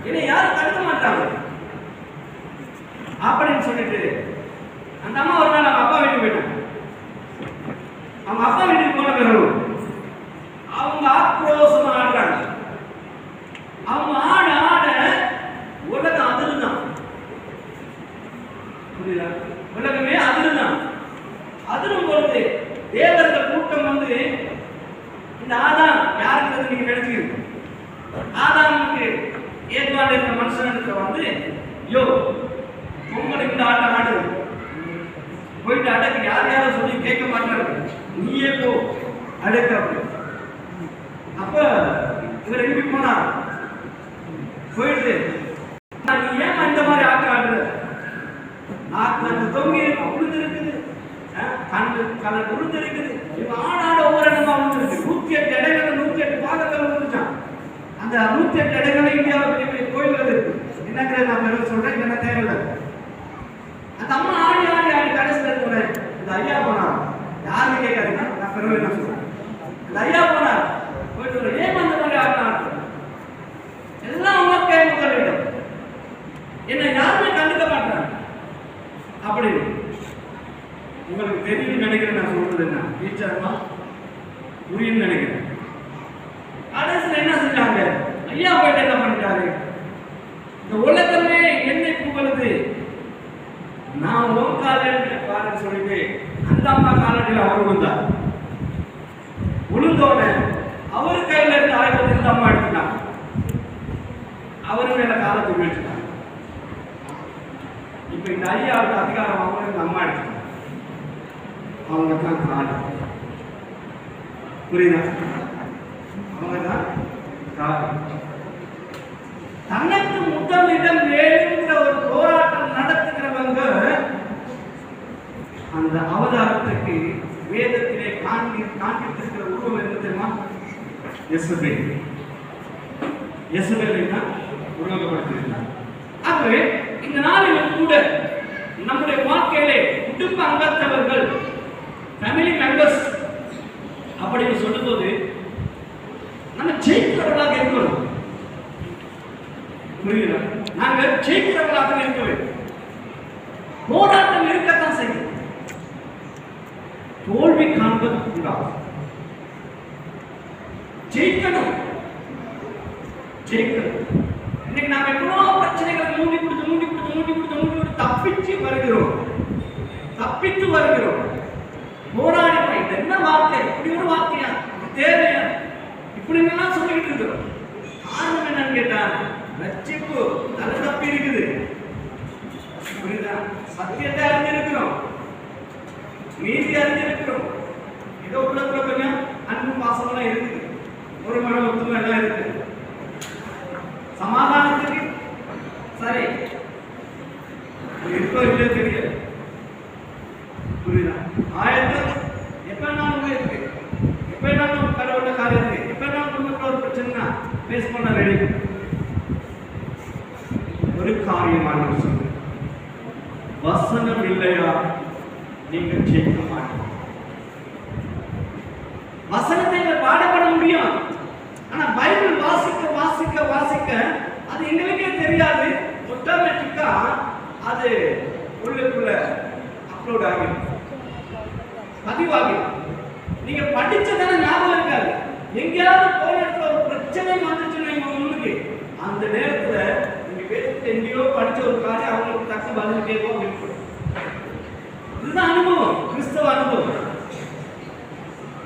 ஏன்னா யாரும் கருத மாட்டாங்க அப்படின்னு சொல்லிட்டு அந்த அம்மா ஒரு நாள் அவங்க அப்பா வீட்டுக்கு போயிட்டாங்க. அவங்க அப்பா வீட்டுக்கு போன பிறகு அவங்க ஆக்ரோஷமா ஆடுறாங்க. அவங்க ஆட ஆட உலகம் அதிர்தான், புரியுதா? உலகமே அதிர்தான். அதிரும் பொழுது தேவர்கள் கூட்டம் இந்த ஆதாம் யாருங்கிறது நீங்க நினைச்சுக்கிறீங்க? ஆதாமுக்கு ஏதுவான இருந்த மனுஷனுக்கு யோ உங்களுக்கு இந்த ஆட்டம் ஆடு, போயிட்டு அடக்கு. யார் யாரும் சொல்லி கேட்க மாட்டாங்க, நீயே போ அடக்க. அப்ப இவர் எங்க போனா போயிட்டு நீ ஏன் இந்த மாதிரி ஆட்டம் ஆடுற? நாக்கு தொங்கி உளுந்து இருக்குது, கண்ணு உளுந்து இருக்குது. இவன் ஆடாட ஒவ்வொரு இடமா இருக்கு. 108 இடங்கள் 108 பாகங்கள் வந்துச்சான். அந்த 108 இடங்களும் இந்தியாவில் பெரிய பெரிய கோயில்கள் இருக்கு. என்னங்கிறது நான் சொல்றேன், என்ன தேவையில்லை. அந்த அம்மா ஆடி ஆடி ஆடி கடைசியில் போனேன். இந்த ஐயா போனார், யாருன்னு கேட்காதுன்னா நான் பிறகு என்ன சொல்றேன். அந்த ஐயா போனார், போயிட்டு ஏன் அந்த மாதிரி ஆடினார்? எல்லாம் உனக்கே முதலிடம், என்ன யாருமே கண்டுக்க மாட்டாங்க அப்படின்னு. உங்களுக்கு தெரியும் நினைக்கிறேன். நான் சொல்றது என்ன டீச்சர்மா புரியும் நினைக்கிறேன். கடைசியில் என்ன செஞ்சாங்க? ஐயா போயிட்டு என்ன பண்ணிட்டாரு? இந்த உலகமே என்னை புகழுது, நான் உன் காலையில பாருன்னு சொல்லிட்டு அந்த அம்மா காலடியில் அவர் விழுந்தார். விழுந்தோட அவர் கையில இருந்து ஆயுதத்தை இந்த அம்மா எடுத்துட்டாங்க. அவரு மேல காலத்தை வீழ்த்திட்டாங்க. இப்ப இந்த ஐயாவுக்கு அதிகாரம் அவங்க இந்த அம்மா எடுத்துட்டாங்க. அவங்க தான் காலி, புரியுதா? அவங்க தான் காலி. தனக்கு முதலிடம் வேணுங்கிற ஒரு போராட்டம் நடத்துகிறவங்க அந்த அவதாரத்துக்கு வேதத்திலே காண்பித்திருக்கிற உருவம் என்ன தெரியுமா? யெசபேல். யெசபேலை தான் உருவகப்படுத்தியிருந்தார். ஆகவே இந்த நாளில் கூட நம்முடைய வாழ்க்கையிலே குடும்ப அங்கத்தவர்கள், ஃபேமிலி மெம்பர்ஸ் அப்படின்னு சொல்லும்போது நம்ம ஜெயிக்கிறவர்களாக இருக்கணும், புரியுதா? நாங்கள் ஜெயிக்கிறவர்களாக இருக்க வேண்டும். போராட்டம் இருக்கத்தான் செய்யும், தோல்வி காண்பது கூடாது. ஜெயிக்கணும், ஜெயிக்கணும். இன்னைக்கு நாம் எவ்வளவு பிரச்சனைகளை மூடி கொடுத்து தப்பிச்சு வருகிறோம், தப்பித்து வருகிறோம். போராடி இது என்ன வார்த்தை, இப்படி ஒரு வார்த்தையா, தேவையா, இப்படி எல்லாம் சொல்லிட்டு இருக்கிறோம். காரணம் என்னன்னு கேட்டா, ரட்சிப்பு தலை தப்பி இருக்குது, புரியுதா? சத்தியத்தை அறிஞ்சிருக்கிறோம், நீதி அறிஞ்சிருக்கிறோம். ஏதோ உள்ளத்துல கொஞ்சம் அன்பு பாசமெல்லாம் இருக்குது, ஒரு மன ஒத்துமை எல்லாம் இருக்கு, சமாதானத்துக்கு சரி இப்போ இல்லை தெரியல, புரியுதா? ஆயத்தம் எப்ப நான் இருக்கு, எப்ப நான் கடவுள காரியம் இருக்கு, எப்ப நான் குடும்பத்தில் ஒரு பிரச்சனை பேஸ் பண்ண ரெடி. ஒரு காரியமான சொல்லு, வசனம் இல்லையா நீங்கள் ஜெயிக்க மாட்டீங்க. வசனத்தை பாடப்பட முடியும், ஆனா பைபிள் வாசிக்க வாசிக்க வாசிக்க அது எங்களுக்கே தெரியாது, ஆட்டோமேட்டிக்கா அது உள்ளுக்குள்ள அப்லோட் ஆகிடும், பதிவாகிடும். நீங்க படிச்சதான ஞாபகம் இருக்காது. எங்கேயாவது போன இடத்துல ஒரு பிரச்சனை வந்துச்சுன்னா உங்களுக்கு அந்த நேரத்துல நீங்க பேருக்கு எங்கேயோ படிச்ச ஒரு காரியம் அவங்களுக்கு தக்க பதில் கேட்கும். இதுதான் அனுபவம், கிறிஸ்தவ அனுபவம்.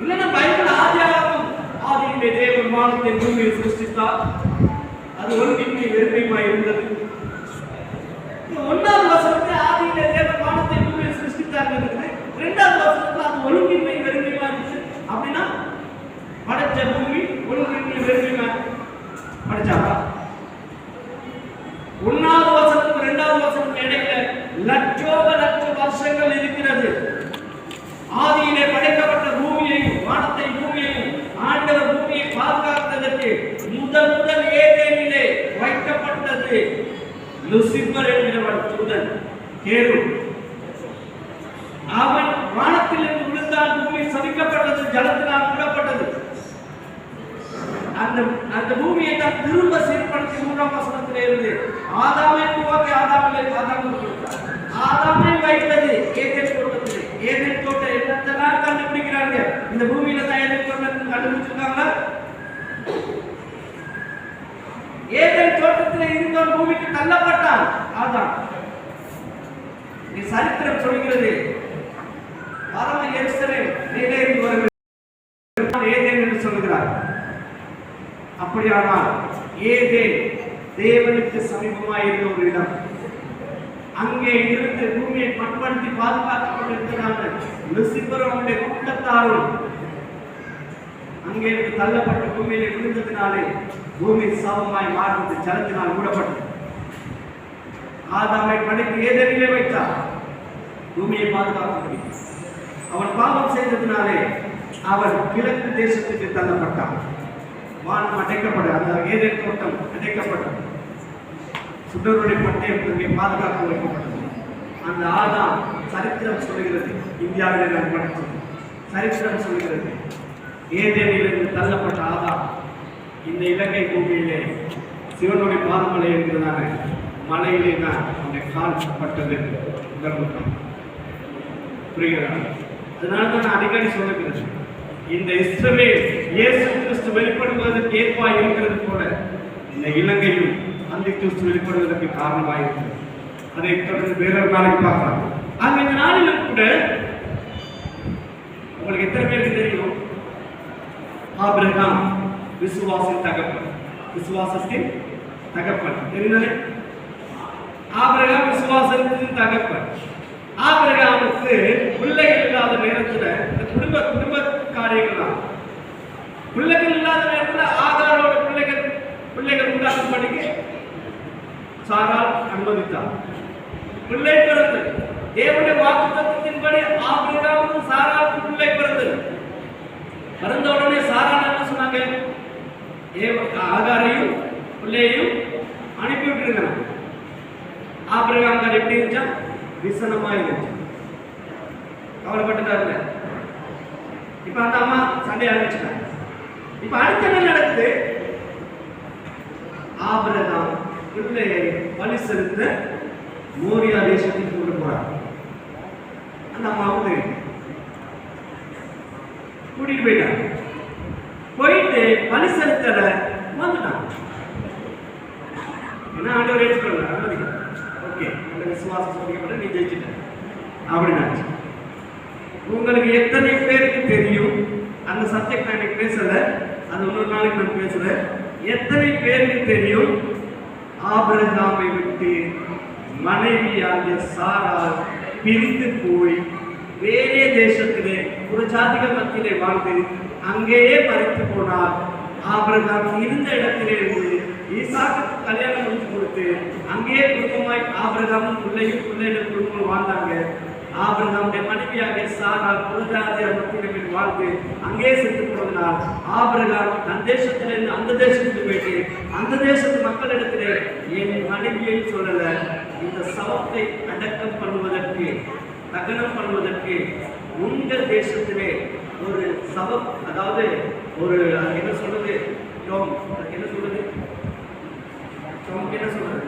இல்லைன்னா பைபிள் ஆதியிலே தேவன் வானத்தை பூமியை சிருஷ்டித்தார், அது ஒன்றின்மை வெறுமையுமாய் இருந்தது. 1வது லட்சோப லட்ச வருஷங்கள் இருக்கிறது. ஆதியிலே படைக்கப்பட்ட பூமியையும் வானத்தை பூமியையும் ஆண்டவர் பூமியை பாதுகாத்ததற்கு முதல் ஏதேனிலே வைக்கப்பட்டது லூசிபர் என்கிறவன் தூதன் கேரு. அவன் வானத்திலிருந்து விழுந்தான், பூமி சபிக்கப்பட்டது, ஜலத்தினால் மூடப்பட்டது. அந்த பூமியை தான் திரும்ப சீர்படுத்தி 3ஆம் வசனத்திலே இருந்து ஆதாமை உருவாக்கி ஆதாமை வைத்தது ஏதேன் தோட்டத்திலே. ஏதேன் தோட்டம் என்னத்தெல்லாம் கண்டுபிடிக்கிறாங்க. இந்த பூமியில தான் ஏதேன் தோட்டம் கண்டுபிடிச்சிருக்காங்களா? ஏதேன் தோட்டத்திலே இருந்தவன் பூமிக்கு தள்ளப்பட்டான் ஆதாம். சரித்திரம் சொல்கிறது, பரம எருசலேம் மேலே இருந்து வருகிறது ஏதேன் என்று சொல்கிறார். அப்படியானால் ஏதேன் தேவனுக்கு சமீபமாய் இருந்த ஒரு இடம். அங்கே இருந்து பூமியை பண்படுத்தி பாதுகாத்துக் கொண்டிருக்கிறார்கள். லூசிபரும் அவனுடைய கூட்டத்தாரும் அங்கே இருந்து தள்ளப்பட்ட பூமியிலே விழுந்ததினாலே பூமி சாபமாய் மாறினது, ஜலத்தினால் மூடப்பட்டது. ஆதாமை படைத்து ஏதேனிலே வைத்தார் பூமியை பாதுகாக்க முடியும். அவன் பாவம் செய்ததினாலே அவன் கிழக்கு தேசத்துக்கு தள்ளப்பட்டான். வானம் அடைக்கப்பட, அந்த ஏதேன் தோட்டம் அடைக்கப்பட்டது. சுடருடைய பட்டயம் அங்கே பாதுகாப்பு வைக்கப்பட்டது. அந்த ஆதாம் சரித்திரம் சொல்கிறது, இந்தியாவிலே நான் படித்தது சரித்திரம் சொல்கிறது, ஏதேனிலிருந்து தள்ளப்பட்ட ஆதாம் இந்த இலங்கை பூமியிலே சிவனுடைய பாதமலை என்கிறதான மலையிலே தான் அவனுடைய கால் பட்டது. உணர்வுதான் புரிகிறார். அதனால தான் நான் அடிக்கடி சொல்லுகிறது, இந்த இஸ்ரவேல் இயேசு கிறிஸ்து வெளிப்படுவதற்கு ஏற்பாய் இருக்கிறது போல இந்த இலங்கையும் அந்த கிறிஸ்து வெளிப்படுவதற்கு காரணமாக இருக்கிறது. அதை தொடர்ந்து வேறொரு நாளைக்கு பார்க்கலாம். ஆக இந்த நாளிலும் கூட உங்களுக்கு எத்தனை பேருக்கு தெரியும், ஆபிரகாம் விசுவாசின் தகப்பன், விசுவாசத்தின் தகப்பன் தெரிந்தது. ஆபிரகாம் விசுவாசத்தின் தகப்பன். ஆபிரகாமுக்கு பிள்ளைகள் இல்லாத நேரத்தில் குடும்ப காரியங்கள் தான். பிள்ளைகள் இல்லாத நேரத்தில் ஆகாரோட பிள்ளைகள் உண்டாக்கும்படிக்கு சாராள் அனுமதித்தார். பிள்ளை பிறந்தது. தேவனுடைய வாக்குத்தத்தத்தின்படி ஆபிரகாமுக்கு சாராளுக்கு பிள்ளை பிறந்தது. பிறந்த உடனே சாராள் என்ன சொன்னாங்க, ஆகாரையும் பிள்ளையையும் அனுப்பி விட்டுருக்கிறாங்க. ஆபிரகாம் எப்படி இருந்துச்சா, விசனமா இருந்துச்சு, கவலைப்பட்டுட்டாருல. இப்ப அந்த அம்மா சண்டை ஆரம்பிச்சுட்டாங்க. இப்ப அடுத்த என்ன நடக்குது, ஆபிரகாம் பிள்ளையை பலி செலுத்த மோரியா தேசத்துக்கு கொண்டு போறார். அந்த அம்மாவும் தெரியும், கூட்டிட்டு போயிட்டாங்க. போயிட்டு பலி செலுத்தல வந்துட்டாங்க. என்ன ஆண்டவர் ஏற்றுக்கொள்ள, ஓகே அந்த விசுவாசம் சொல்லிக்கப்பட்ட நீ ஜெயிச்சுட்ட அப்படின்னாச்சு. உங்களுக்கு எத்தனை பேருக்கு தெரியும், அந்த சப்ஜெக்ட் நான் எனக்கு பேசல, அது இன்னொரு நாளைக்கு நான் பேசுறேன். எத்தனை பேருக்கு தெரியும் ஆபிரகாமை விட்டு மனைவியாகிய சாராள் பிரிந்து போய் வேறே தேசத்திலே ஒரு ஜாதிகள் மத்தியிலே வாழ்ந்து அங்கேயே மறைத்து போனார். ஆபிரகாம் இருந்த இடத்திலே இருந்து ஈசாக்கு கல்யாணம் முடிச்சு கொடுத்து அங்கேயே குடும்பமாய் ஆபிரகாமும் பிள்ளைகள் குடும்பம் வாழ்ந்தாங்க. ஆபிரகாமுடைய மனைவியாக சாராள் புறஜாதியார் மத்தியிலே வாழ்ந்து அங்கே செத்து போனதினால் ஆபிரகாம் தன் தேசத்திலிருந்து அந்த தேசத்துக்கு போயிட்டு அந்த தேசத்து மக்களிடத்திலே என் மனைவியை சொல்லல, இந்த சவத்தை அடக்கம் பண்ணுவதற்கு தகனம் பண்ணுவதற்கு உங்கள் தேசத்திலே ஒரு சவம், அதாவது ஒரு என்ன சொல்றது, என்ன சொல்றது, என்ன சொல்றது,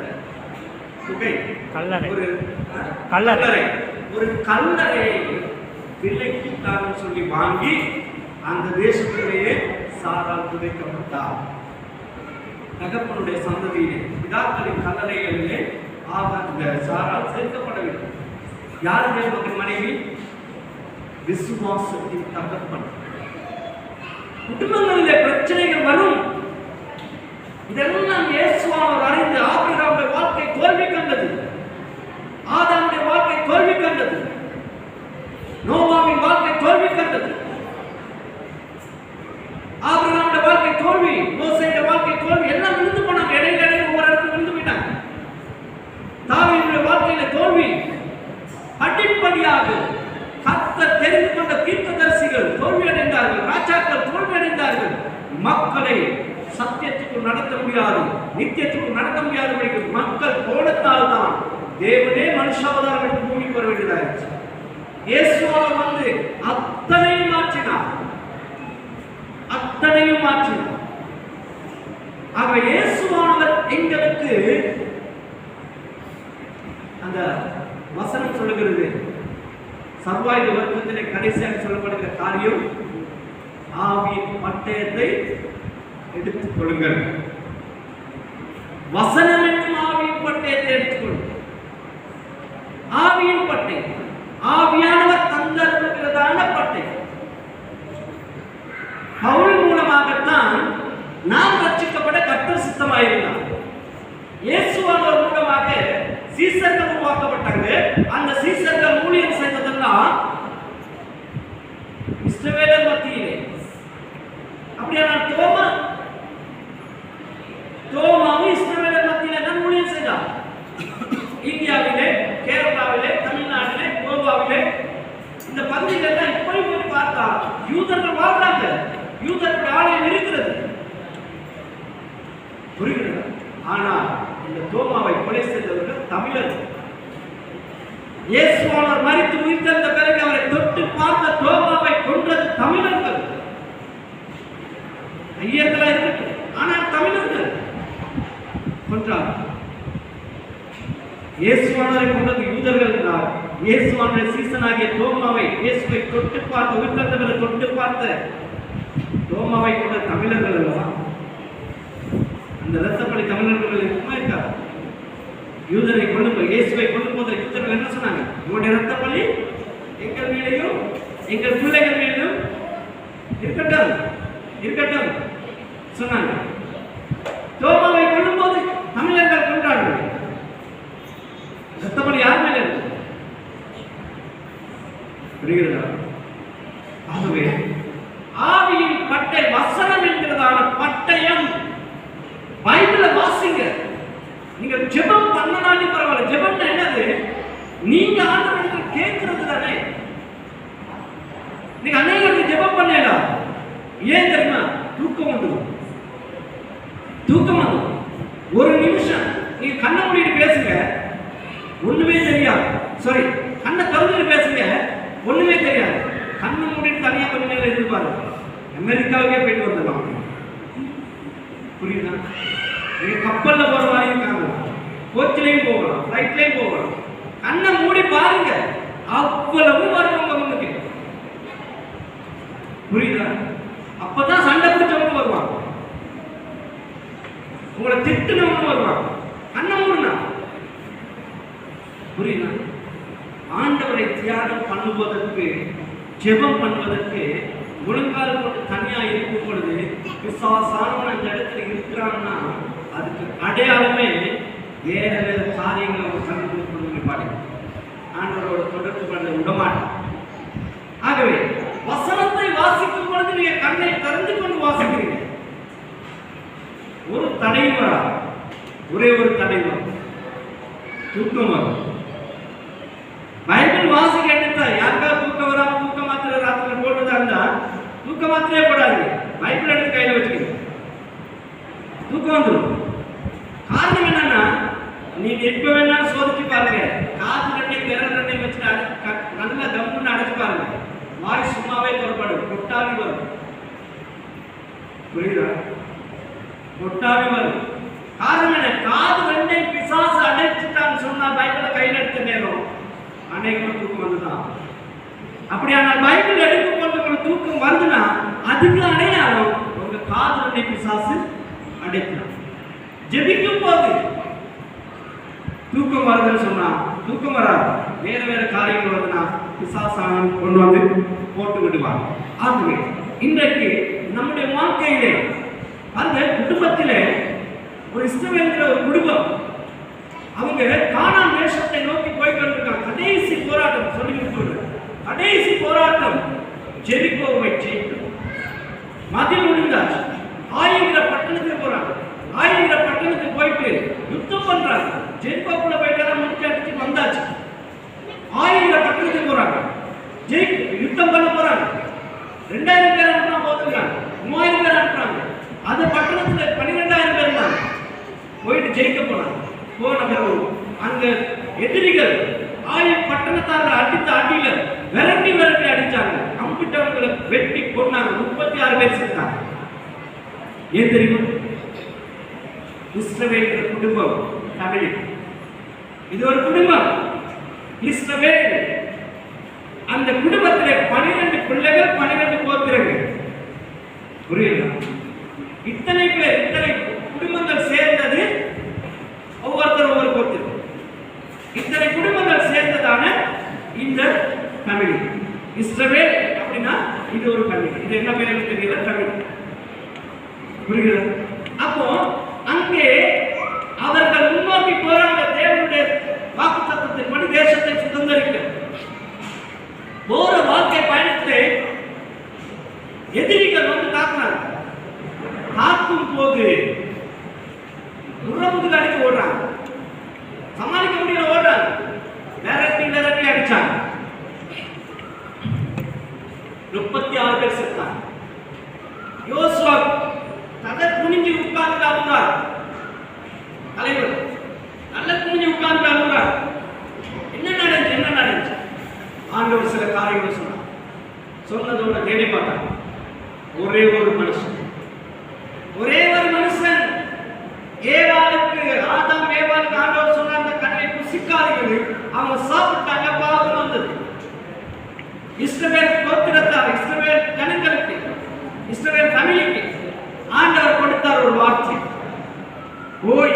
ஒரு கல்லறை, ஒரு கல்லறையை விலைக்கு தான்னு சொல்லி வாங்கி அந்த தேசத்திலேயே சாரால் புதைக்கப்பட்டார். தகப்பனுடைய சந்ததியிலே பிதாக்களின் கல்லறைகளிலே சாரால் சேர்க்கப்படவில்லை. யாருடைய மகன் மனைவி, விசுவாசத்தின் தகப்பன். குடும்பங்களிலே பிரச்சனைகள் வரும். இதெல்லாம் இயேசுவானவர் அறிந்து ஆபிரகாமுடைய வாழ்க்கை தோல்வி கண்டது, ஆதாமுடைய வாழ்க்கை தோல்வி கண்டது, நோவாவின் வாழ்க்கை தோல்வி கண்டது, ஆபிரகாமுடைய வாழ்க்கை தோல்வி, மோசேயுடைய வாழ்க்கை தோல்வி, எல்லாம் விழுந்து போனாங்க. இடையில ஒவ்வொரு இடத்துல விழுந்து போயிட்டாங்க. தாவீதுடைய வாழ்க்கையில தோல்வி, நித்தியத்துக்கு நடத்த முடியாது, நித்தியத்துக்கு நடத்த முடியாது. மக்கள் போனதால் தான் தேவனே மனுஷாவதாரம் எடுத்து பூமிக்கு வர வேண்டியதாயிருச்சு. இயேசுவானவர் வந்து அத்தனையும் மாற்றினார், அத்தனையும் மாற்றினார். ஆக இயேசுவானவர் எங்களுக்கு அந்த வசனம் சொல்லுகிறது, சர்வாயுத வர்க்கத்திலே கடைசியாக சொல்லப்படுகிற காரியம், ஆவியின் பட்டயத்தை எடுத்துக் கொள்ளுங்கள். வசனம் என்னும் ஆவியின் பட்டயத்தை எடுத்துக்கொள்ளுங்கள். ஆவியின் பட்டயம், ஆவியானவர் தந்திருக்கிறதான பட்டயம். பவுல் மூலமாகத்தான் நாம் ரட்சிக்கப்பட கர்த்தர் சித்தமாயிருந்தார். இயேசுவானவர் மூலமாக சீசர்கள் உருவாக்கப்பட்டாங்க. அந்த சீசர்கள் ஊழியம் செய்ததெல்லாம் இஸ்ரவேலர் மத்தியிலே. அப்படியான தோமாவும் இஸ்ரவேலர் மத்தியிலே தான் ஊழியம் செய்தார். இந்தியாவிலே, கேரளாவிலே, தமிழ்நாட்டிலே, கோவாவிலே, இந்த பகுதிகளெல்லாம் இப்படி போய் பார்த்தா யூதர்கள் வாழ்றாங்க, யூதர்கள் ஆலயம் இருக்கிறது, புரிகிறது. ஆனால் இந்த தோமாவை கொலை செய்தவர்கள் தமிழர்கள். இயேசுவானவர் மரித்து உயிர்த்தெழுந்த பிறகு அவரை தொட்டு பார்த்த தோமாவை கொன்றது தமிழர்கள். ஐயர்களா இருக்கு, ஆனால் தமிழர்கள் கொன்றார். இயேசுவானவரை கொன்றது யூதர்கள் என்றார். இயேசுவானவர் சீசனாகிய தோமாவை, இயேசுவை தொட்டு பார்த்த உயிர்த்தெழுந்தவரை தொட்டு பார்த்த தோமாவை கொண்ட தமிழர்கள் அல்லவா? அந்த இரத்தப்பழி தமிழர்கள் இருக்குமா இருக்கா? யூதரை கொண்டு போய் இயேசுவை கொண்டு போத யூதர்கள் என்ன சொன்னாங்க? உங்களுடைய இரத்தப்பழி எங்கள் மேலேயும் எங்கள் பிள்ளைகள் மேலும் இருக்கட்டும் இருக்கட்டும் சொன்னாங்க. தோமாவை கொள்ளும் போது தமிழர்கள் கொண்டாடுவார்கள். இரத்தப்பழி யார் மேல இருக்கு? புரிகிறதா? ஆகவே ஆவியின் பட்டை வசனம் என்கிறதான பட்டயம் பைபிளை வாசிங்க. நீங்க ஜெபம் பண்ணனாலும் பரவாயில்ல. ஜெபம்னா என்னது? நீங்க ஆண்டவருக்கு கேட்கிறது தானே. நீங்க அநேகருக்கு ஜெபம் பண்ணலாம். ஏன் தெரியுமா? தூக்கம் வந்துடும், தூக்கம் வந்துடும். ஒரு நிமிஷம் நீங்க கண்ணை மூடிட்டு பேசுங்க, ஒண்ணுமே தெரியாது. சாரி, கண்ணை திறந்துட்டு பேசுங்க, ஒண்ணுமே தெரியாது. கண்ணை மூடிட்டு தனியா கொஞ்ச நேரம் இருந்து பாருங்க. அமெரிக்காவுக்கே போயிட்டு வந்துடலாம். புரியுதா? நீங்க கப்பல்ல போற மாதிரி இருக்காங்க, கோச்சிலையும் போகலாம், ஃபிளைட்லையும் போகலாம். கண்ணை மூடி பாருங்க, அவ்வளவு வரும் உங்க முன்னுக்கு. புரியுதா? அப்பதான் சண்டை பிடிச்சவங்க வருவாங்க, உங்களை திட்டுனவங்க வருவாங்க. கண்ணை மூடுனா. புரியுதா? ஆண்டவரை தியாகம் பண்ணுவதற்கு, ஜெபம் பண்ணுவதற்கு முழங்கால் போட்டு தனியா இருக்கும் பொழுது விசுவாசானவன் அந்த இடத்துல இருக்கிறான்னா அதுக்கு அடையாளமே வேற வேற காரியங்களை அவர் கண்டுபிடிக்கணும்னு பாருங்க. ஆண்டவரோட தொடர்பு பண்ண விடமாட்டான். ஆகவே வசனத்தை வாசிக்கும் பொழுது நீங்க கண்ணை திறந்து கொண்டு வாசிக்கிறீங்க. ஒரு தடையும் வராது, ஒரே ஒரு தடை வரும், தூக்கம் வரும். பைபிள் வாசிக்க எடுத்தா யாருக்காவது தூக்கம் வராம தூக்க மாத்திரை ராத்திரி போடுறதா இருந்தா தூக்க மாத்திரையே போடாது, பைபிள் எடுத்து கையில வச்சுக்கணும், தூக்கம் வந்துடும். காரணம் என்னன்னா, நீங்க எப்ப வேணாலும் சோதிச்சு பாருங்க, காது ரெண்டையும் விரல் ரெண்டையும் வச்சு நல்லா கம்முன்னு அடைச்சு பாருங்க, வாய் சும்மாவே புறப்படும், கொட்டாவி வரும். புரியுதா? கொட்டாவி வரும். காரணம் என்ன? காது ரெண்டையும் பிசாசு அடைச்சுட்டான்னு சொன்னா பைபிளை கையில் எடுத்த நேரம் அநேகமாக தூக்கம் வந்துதான். அப்படியானால் பைபிள் எடுக்கும் போது உங்களுக்கு தூக்கம் வருதுன்னா அதுக்கு அடையாளம் உங்க காது ரெண்டை பிசாசு அடைக்கலாம். ஜெபிக்கும் போது தூக்கம் வருதுன்னு சொன்னா தூக்கம் வராது, வேற வேற காரியங்கள் வருதுன்னா பிசாசானம் கொண்டு வந்து போட்டு விடுவாங்க. ஆகவே இன்றைக்கு நம்முடைய வாழ்க்கையிலே அந்த குடும்பத்திலே ஒரு இஸ்ரவேல்ங்கிற ஒரு குடும்பம், அவங்க கானான் தேசத்தை நோக்கி போய்கொண்டிருக்காங்க. கடைசி போராட்டம் சொல்லி கொடுத்துருக்காங்க. கடைசி போராட்டம் ஜெரிகோவை ஜெயிக்கும். மதில் முடிந்தாச்சு, ஆயிங்கிற பட்டணத்துக்கு போறாங்க. ஆயிங்கிற பட்டணத்துக்கு போயிட்டு யுத்தம் பண்றாங்க. ஜெரிகோக்குள்ள போயிட்டு முடிச்சு அடிச்சு வந்தாச்சு. ஆயிங்கிற பட்டணத்துக்கு போறாங்க, யுத்தம் பண்ண போறாங்க. 2000 பேர் அனுப்புனா போதுங்க, 3000 பேர் அனுப்புறாங்க. அந்த பட்டணத்துல 12,000 போயிட்டு ஜெயிக்க போனாங்க. போன பிறகு அங்க எதிரிகள் பட்டணத்தார்கள் அடித்த அடியில விரட்டி விரட்டி அடிச்சாங்க. கம்ப்யூட்டர்களை வெட்டி கொண்டாங்க. 36 பேர் செத்தாங்க. ஏன் தெரியுமா? இஸ்ரவேல் குடும்பம் ஃபேமிலி. இது ஒரு குடும்பம் இஸ்ரவேல். அந்த குடும்பத்திலே 12 பிள்ளைகள், 12 கோத்திரங்கள். புரியுதா? இத்தனை பேர், இத்தனை குடும்பங்கள் சேர்ந்தது ஒவ்வொருத்தரும் ஒவ்வொரு கோத்திரம். இத்தனை குடும்பங்கள் சேர்ந்ததான இந்த ஃபேமிலி இஸ்ரவேல் அப்படின்னா இது ஒரு ஃபேமிலி. இது என்ன பேர் தெரியல, ஃபேமிலி. புரியுதா? அப்போ அங்கே அவர்கள் முன்னோக்கி போறாங்க. தேவனுடைய வாக்குத்தத்தத்தின்படி தேசத்தை சுதந்திரிக்க போற வாழ்க்கை பயணத்திலே எதிரிகள் வந்து தாக்குறாங்க. தாக்கும் போது முறமுதுகு அடிச்சு ஓடுறாங்க. சமாளிக்க முடியல, ஓடுறாங்க. விரட்டி அடிச்சாங்க. 36 பேர் செத்தாங்க. யோசுவா தலை குனிஞ்சு உட்கார்ந்து அழுகிறார். தலைவர் நல்ல குனிஞ்சு உட்கார்ந்து அழுகிறார். என்ன நடந்துச்சு? ஆண்டவர் சில காரியங்களை சொன்னார். சொன்னதோட தேடி பார்த்தாங்க. ஒரே ஒரு மனுஷன் ஏவாளுக்கு ஆண்டவர் சொன்ன அந்த கனியை புசிக்காதீர்கள். அவங்க சாப்பிட்டாங்க, பாவம் வந்தது. இஸ்ரவேல் கோத்திரத்தார், இஸ்ரவேல் ஜனங்களுக்கு, இஸ்ரவேல் ஃபேமிலிக்கு ஆண்டவர் கொடுத்தார் ஒரு வார்த்தை.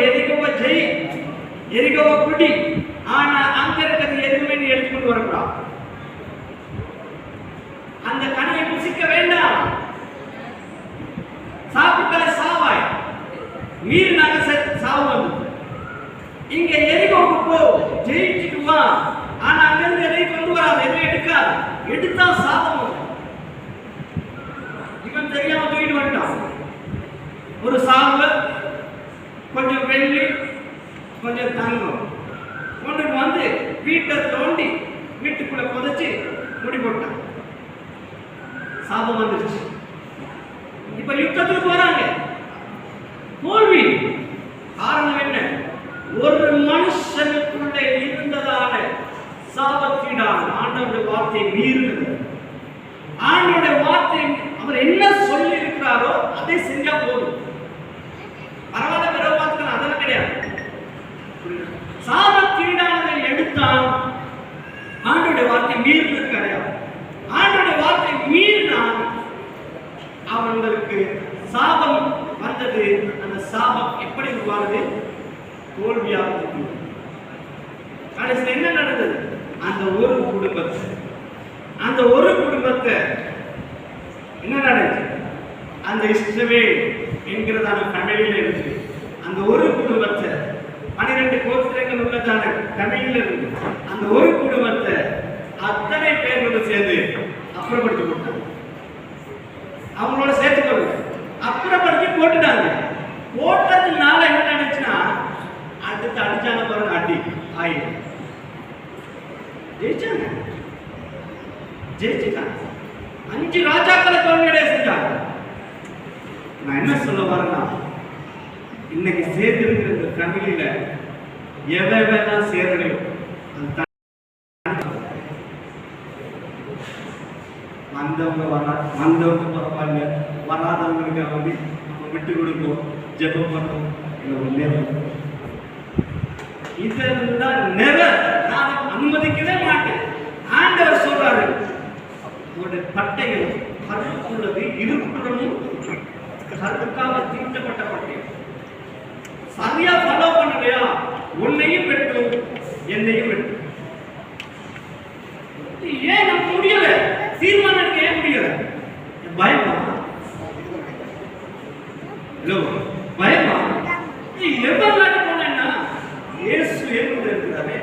எரிகோவை ஜெய், எரிகோவை குடி. ஆனா அங்க இருக்கிறது எதுவுமே நீ எடுத்துக்கொண்டு வரக்கூடாது. அந்த கனியை புசிக்க வேண்டாம். சாப்பிட்டாலே சாவாய். மீறினாங்க சாவு வந்து. இங்க எரிகோவுக்கு போ, ஜெயிச்சுட்டு வா. ஆனா அங்கிருந்து எதையும் கொண்டு வராது, எதையும் எடுக்காது. எடுத்தா சாபம். இவன் தெரியாம தூக்கிட்டு வந்துட்டான். ஒரு சாவு, கொஞ்சம் வெள்ளி, கொஞ்சம் தங்கம் கொண்டுட்டு வந்து வீட்டை தோண்டி வீட்டுக்குள்ள புதைச்சு முடி போட்டான். சாபம் வந்துருச்சு. இப்ப யுத்தத்துக்கு போறாங்க. தோல்வி. காரணம் என்ன? ஒரு மனுஷனுக்குள்ளே இருந்ததான சாபத்தினால் ஆண்டவருடைய வார்த்தையை மீறினது. ஆண்டவருடைய வார்த்தை அவர் என்ன சொல்லி இருக்கிறாரோ அதை செஞ்சா போதும். பரவாயில்ல, பிற பார்த்துக்கலாம், அதெல்லாம் கிடையாது. சாபத்தீடானதை எடுத்தால் ஆண்டவருடைய வார்த்தை மீறினது கிடையாது. ஆண்டவருடைய வார்த்தை மீறினால் அவங்களுக்கு சாபம் வந்தது. அந்த சாபம் எப்படி உருவானது? தோல்வியாக. கடைசியில் என்ன நடந்தது? அந்த ஒரு குடும்பத்தை என்ன நடந்துச்சு? அந்த இஸ்ரவேல் என்கிறதான ஃபேமிலியில இருந்து அந்த ஒரு குடும்பத்தை, 12 கோத்திரங்கள் உள்ளதான ஃபேமிலியில இருந்து அந்த ஒரு குடும்பத்தை அத்தனை பேர் சேர்ந்து அப்புறப்படுத்தி போட்டாங்க. அவங்களோட சேர்த்துக்கொள்ள அப்புறப்படுத்தி போட்டுட்டாங்க. போட்டதுனால என்ன நினைச்சுன்னா, அடுத்து அடிச்சாங்க பாருங்க, அடி ஆயிரம் ஜெயிச்சுட்டாங்க. 5 ராஜாக்களை தோல்வியடைய செஞ்சாங்க. நான் என்ன சொல்ல வரேன்னா, இன்னைக்கு சேர்ந்திருக்கிற இந்த ஃபேமிலியில எவெல்லாம் சேரலையோ வந்தவங்க பரவாயில்ல, வராதவங்களுக்கு வந்து நம்ம விட்டு கொடுப்போம், ஜெபம் பண்ணுவோம். இதெல்லாம் நான் அனுமதிக்கவே மாட்டேன். ஆண்டவர் சொல்றாரு, உங்களுடைய பட்டயம் கருப்புள்ளது, இருபுறமும் கருப்புக்காக தீட்டப்பட்ட பட்டயம். சரியா ஃபாலோ பண்ணலையா, உன்னையும் வெட்டும் என்னையும் வெட்டும். ஏன் நமக்கு முடியல? தீர்மானம் ஏன் முடியல? பயமா? பயமா? எவ்வளவு போனா இயேசு ஏற்பட்டு இருக்கிறாரு.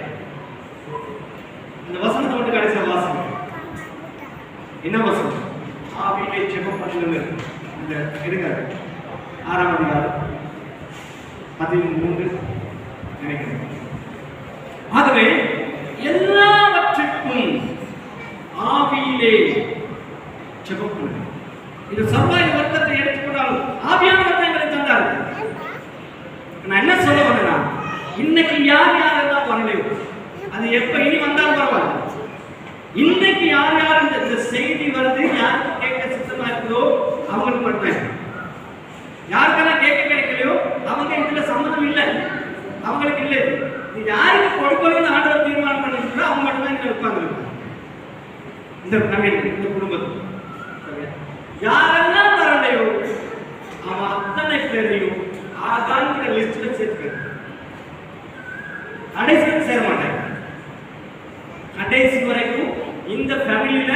இந்த வசனத்தை மட்டும் கடைசியா வாசம். என்ன வசனம்? ஆவியிலே ஜெபம் பண்ணுங்க. இந்த எடுங்க 6ஆம் அதிகாரம் 13 நினைக்கிறேன். ஆகவே எல்லாவற்றுக்கும் ஆவியிலே ஜெபம் பண்ணுங்க. இது சர்வாய வர்க்கத்தை எடுத்துக்கொண்டாலும் ஆவியானவர் எங்களை தந்தார். நான் என்ன சொல்ல இன்னைக்கு யார் யார் இந்த செய்தி வருது யாருக்கு கேட்க சித்தமா இருக்குதோ அவங்களுக்கு மட்டும், யாருக்கெல்லாம் கேட்க கிடைக்கலையோ அவங்க இதுல சம்மதம் இல்லை, அவங்களுக்கு இல்லை. இது யாருக்கு கொடுக்கணும்னு ஆண்டவர் தீர்மானம் பண்ணிருக்கோ அவங்க மட்டும் தான் இங்க உட்கார்ந்துருக்காங்க. இந்த குடும்பத்துக்கு யாரெல்லாம் வரலையோ அவன் அத்தனை பேரையும் ஆதாங்கிற லிஸ்ட்ல சேர்த்துக்க. கடைசியில் சேர மாட்டாங்க. கடைசி வரைக்கும் இந்த ஃபேமிலியில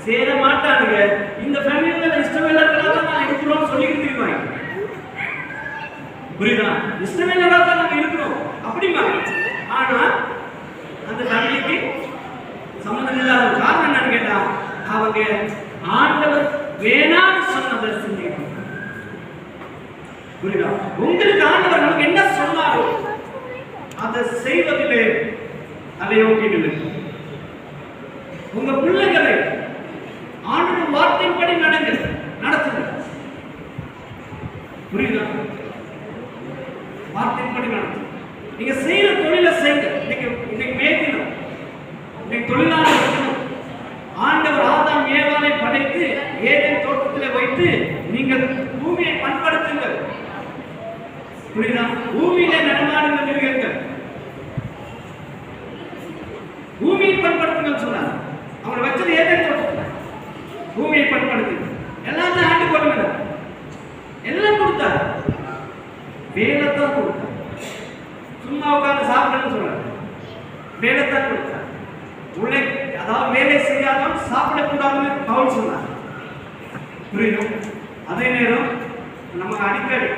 சேர மாட்டானுங்க. இந்த ஃபேமிலியில இஷ்டவேலர்களாக நான் இருக்கிறோம் சொல்லிக்கிட்டு இருப்பாங்க. புரியுதா? இஷ்டவேலர்களாக தான் நாங்க இருக்கிறோம் அப்படிமா. ஆனா அந்த ஃபேமிலிக்கு சம்மந்தம் இல்லாத காரணம் என்னன்னு கேட்டா அவங்க ஆண்டவர் வேணாம்னு சொன்னதை செஞ்சுக்கணும். புரியுதா? உங்களுக்கு ஆண்டவர் நமக்கு என்ன சொன்னாரோ அதை செய்வதிலே தலையோக்கி நிற்கும். உங்க பிள்ளைகளை ஆண்டவர் வார்த்தைப்படி நடத்துங்க. புரியுதா? வார்த்தைப்படி நடத்து. நீங்க செய்யற தொழிலை செய்யுங்க. இன்னைக்கு மேதினம், இன்னைக்கு தொழிலாளர் இருக்கணும். ஆண்டவர் ஆதாம் ஏவாளை படைத்து ஏதேன் தோட்டத்திலே வைத்து நீங்கள் பூமியை பண்படுத்துங்கள். புரியுதா? பூமியில நடமாடுங்க மிருகங்கள், பூமியை பண்படுத்துங்கள் சொன்னார். அவங்களை வச்சது ஏதேன் தோட்டம், பூமியை பண்படுத்து. எல்லாத்தையும் ஆண்டு கொடுங்க, எல்லாம் கொடுத்தார். வேலைத்தான் கொடுத்தார். சும்மா உட்கார்ந்து சாப்பிடணும்னு சொல்றாரு. வேலைத்தான் கொடுத்தார். உள்ள அதாவது வேலை செய்யாதவன் சாப்பிடக்கூடாதுன்னு பவுல் சொன்னார். புரியுது? அதே நேரம் நம்ம அடிக்கடி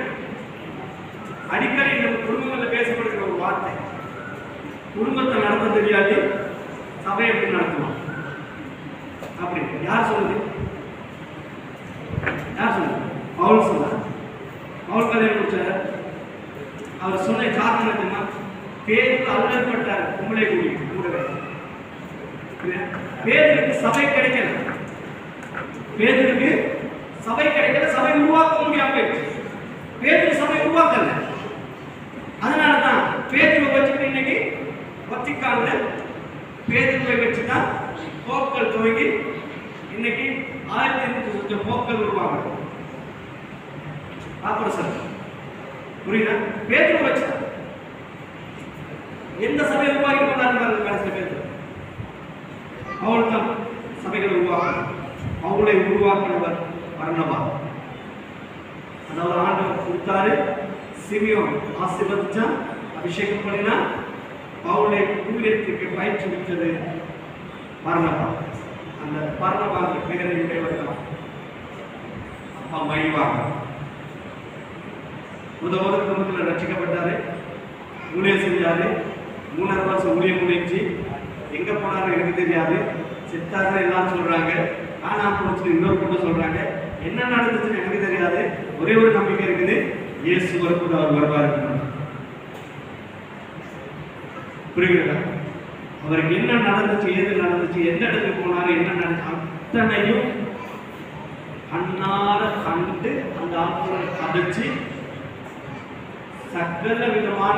நம்ம குடும்பங்களில் பேசப்படுகிற ஒரு வார்த்தை, குடும்பத்தை நடத்த தெரியாது சபை எப்படி நடத்துவோம் அப்படி. யார் சொல்லுது? பவுல் சொன்னார். பவுல் கதையை முடிச்சார். அவர் சொன்ன காரணம் என்னன்னா, பேருக்கு அல்லப்பட்டார் கும்பலை கூடவே. பேருக்கு சபை கிடைக்கல, பேருக்கு சபை கிடைக்கல, சபை உருவாக்க முடியாம போயிடுச்சு. பேருக்கு சபை உருவாக்கல. அதனாலதான் பேதுருவை வச்சுட்டு இன்னைக்கு வத்திக்கான்ல பேதுருவை வச்சுதான் போக்கள் துவங்கி இன்னைக்கு 1800 போக்கள் உருவாங்க. அப்புறம் சார் புரியுதா? பேதுருவை வச்சு எந்த சபை உருவாக்கி கொண்டாரு கடைசி பேதுரு. பவுல் தான் சபைகளை உருவாக்கணும். பவுலை உருவாக்கினவர் பர்னபா. அதாவது ஆண்டவர் கொடுத்தாரு, சிமியோன் ஆசீர்வதிச்சான், அபிஷேகம் பண்ணினா. பவுலை ஊழியத்துக்கு பயிற்றுவித்தது பர்னபா. அந்த பர்னபாவுக்கு பெயரை உடையவர் அப்பா மகிழ்வாங்க. முதல் குடும்பத்தில் ரட்சிக்கப்பட்டாரு, ஊழியம் செஞ்சாரு. 3.5 வருஷம் ஊழியம் முடிஞ்சு எங்க போனாரு எனக்கு தெரியாது. செத்தாரு எல்லாம் சொல்றாங்க, காணாம போச்சு இன்னொரு கூட்டம் சொல்றாங்க. என்ன நடந்துச்சுன்னு எனக்கு தெரியாது. ஒரே ஒரு நம்பிக்கை இருக்குது, இயேசு வரும்போது அவர் வருவார். புரியுதா? அவருக்கு என்ன நடந்துச்சு, ஏது நடந்துச்சு, எந்த இடத்துக்கு போனாரு, என்ன நடந்துச்சு அத்தனையும் கண்ணார கண்டு அந்த ஆத்மாவை கதைச்சு சகல விதமான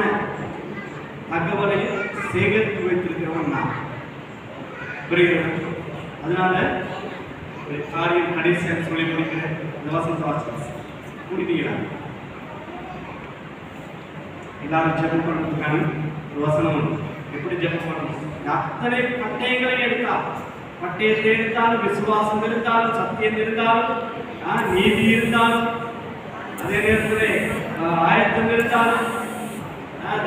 தகவலையும் சேகரித்து வைத்திருக்கிறவன் நான். புரியுது? அதனால ஒரு காரியம் கடைசியாக சொல்லி முடிக்கிறேன். இந்த வசனத்தை வாசி முடித்தீங்களா? எல்லாரும் ஜெபம் பண்ணுறதுக்கான ஒரு வசனம் எப்படி ஜெபம் பண்ணணும்? அத்தனை பட்டயங்களை எடுத்தால், பட்டயத்தை எடுத்தாலும், விசுவாசம் இருந்தாலும், சத்தியம் இருந்தாலும், நீதி இருந்தாலும், அதே நேரத்தில் ஆயத்தம் இருந்தாலும்,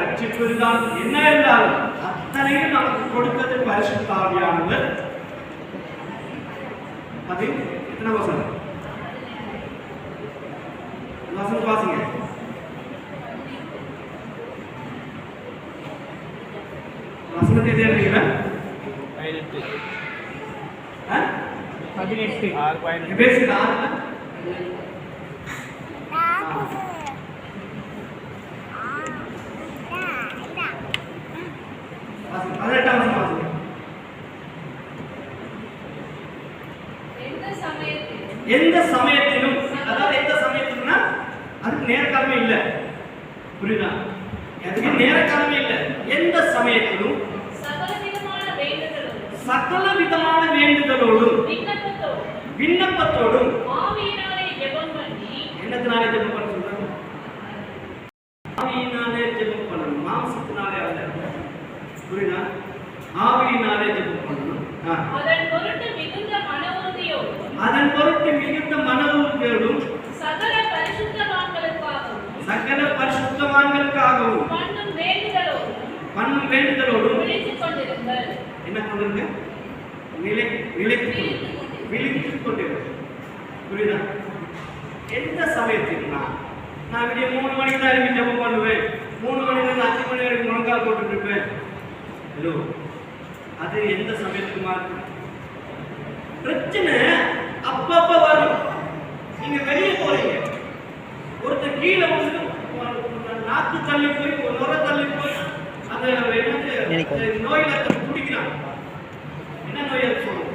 ரட்சிப்பு இருந்தாலும், என்ன இருந்தாலும் அத்தனையும் நமக்கு கொடுத்தது பரிசுத்த ஆவியானவர். அது எத்தனை வசனம்? வசனம் வாசிங்க. வசனத்தை தேடுறீங்களா? 18 பேசுங்க. எந்த சமயத்திலும், அதாவது எந்த சமயத்திலும்னா அதுக்கு நேரக்காலமே இல்லை. புரியுதா? அதுக்கு நேரக்காலமே இல்லை. எந்த சமயத்திலும் சகல விதமான வேண்டுதலோடும் விண்ணப்பத்தோடும் ஆவியினாலே ஜெபம் பண்ணி. என்னத்தினாலே ஜெபம் பண்ண சொல்றாங்க? ஆவியினாலே ஜெபம் பண்ணணும், மாம்சத்தினாலே அல்ல. புரியுதா? ஆவியினாலே ஜெபம் பண்ணணும். அதன் பொருட்டு மிகுந்த மன உறுதியோடும் சகல பரிசுத்தவான்களுக்காகவும் பண்ணும் வேண்டுதலோடும் என்ன பண்ணுங்க? விழித்துக் கொண்டிருங்கள். புரியுதா? எந்த சமயத்துக்கு நான் விடிய 3 மணிக்கு தான் எழுப்பி ஜெபம் பண்ணுவேன், 3 மணிலேருந்து 5 மணி வரைக்கும் முழங்கால் போட்டுட்டு இருப்பேன். ஹலோ, அது எந்த சமயத்துக்குமா இருக்கு? பிரச்சனை அப்பப்ப வரும். நீங்க வெளியே போறீங்க, ஒருத்தர் கீழே வந்து நாக்கு தள்ளி போய் நுர தள்ளி போய் அந்த நோயில குடிக்கிறான். என்ன நோய் அது சொல்லுங்க?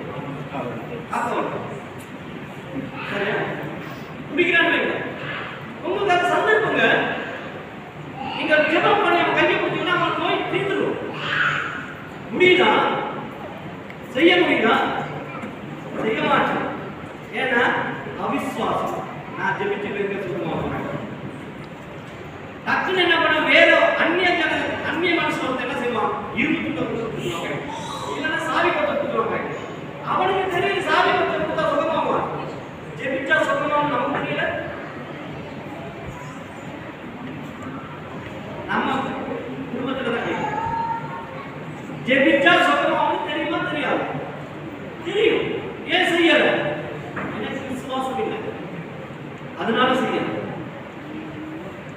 சரியா? குடிக்கிறான்னு உங்களுக்கு அது சந்தர்ப்பங்க. நீங்க ஜெபம் பண்ணி அவன் கையை கொடுத்தீங்கன்னா அவன் நோய் தீர்ந்துடும். முடியுதா? செய்ய முடியுதா? செய்ய மாட்டேன். ஏன்னா அவிசுவாசம். நான் ஜெபிச்சுட்டு இருக்க சொல்லுவாங்க. டக்குன்னு என்ன பண்ண, வேற அந்நிய மனுஷன் என்ன செய்வான்? இரும்பு கொடுத்துருவாங்க, இல்லைன்னா சாவி பத்த கொடுத்துருவாங்க. அவனுக்கு தெரியும் சாவி பத்த கொடுத்தா சுகமாவான், ஜெபிச்சா சுகமாவும் நமக்கு தெரியல. நம்ம குடும்பத்துல தான் ஜெபிச்சா சுகமாவும் தெரியுமா? தெரியாது. தெரியும். ஏன் செய்யல? எனக்கு விசுவாசம் இல்லை, அதனால செய்யல.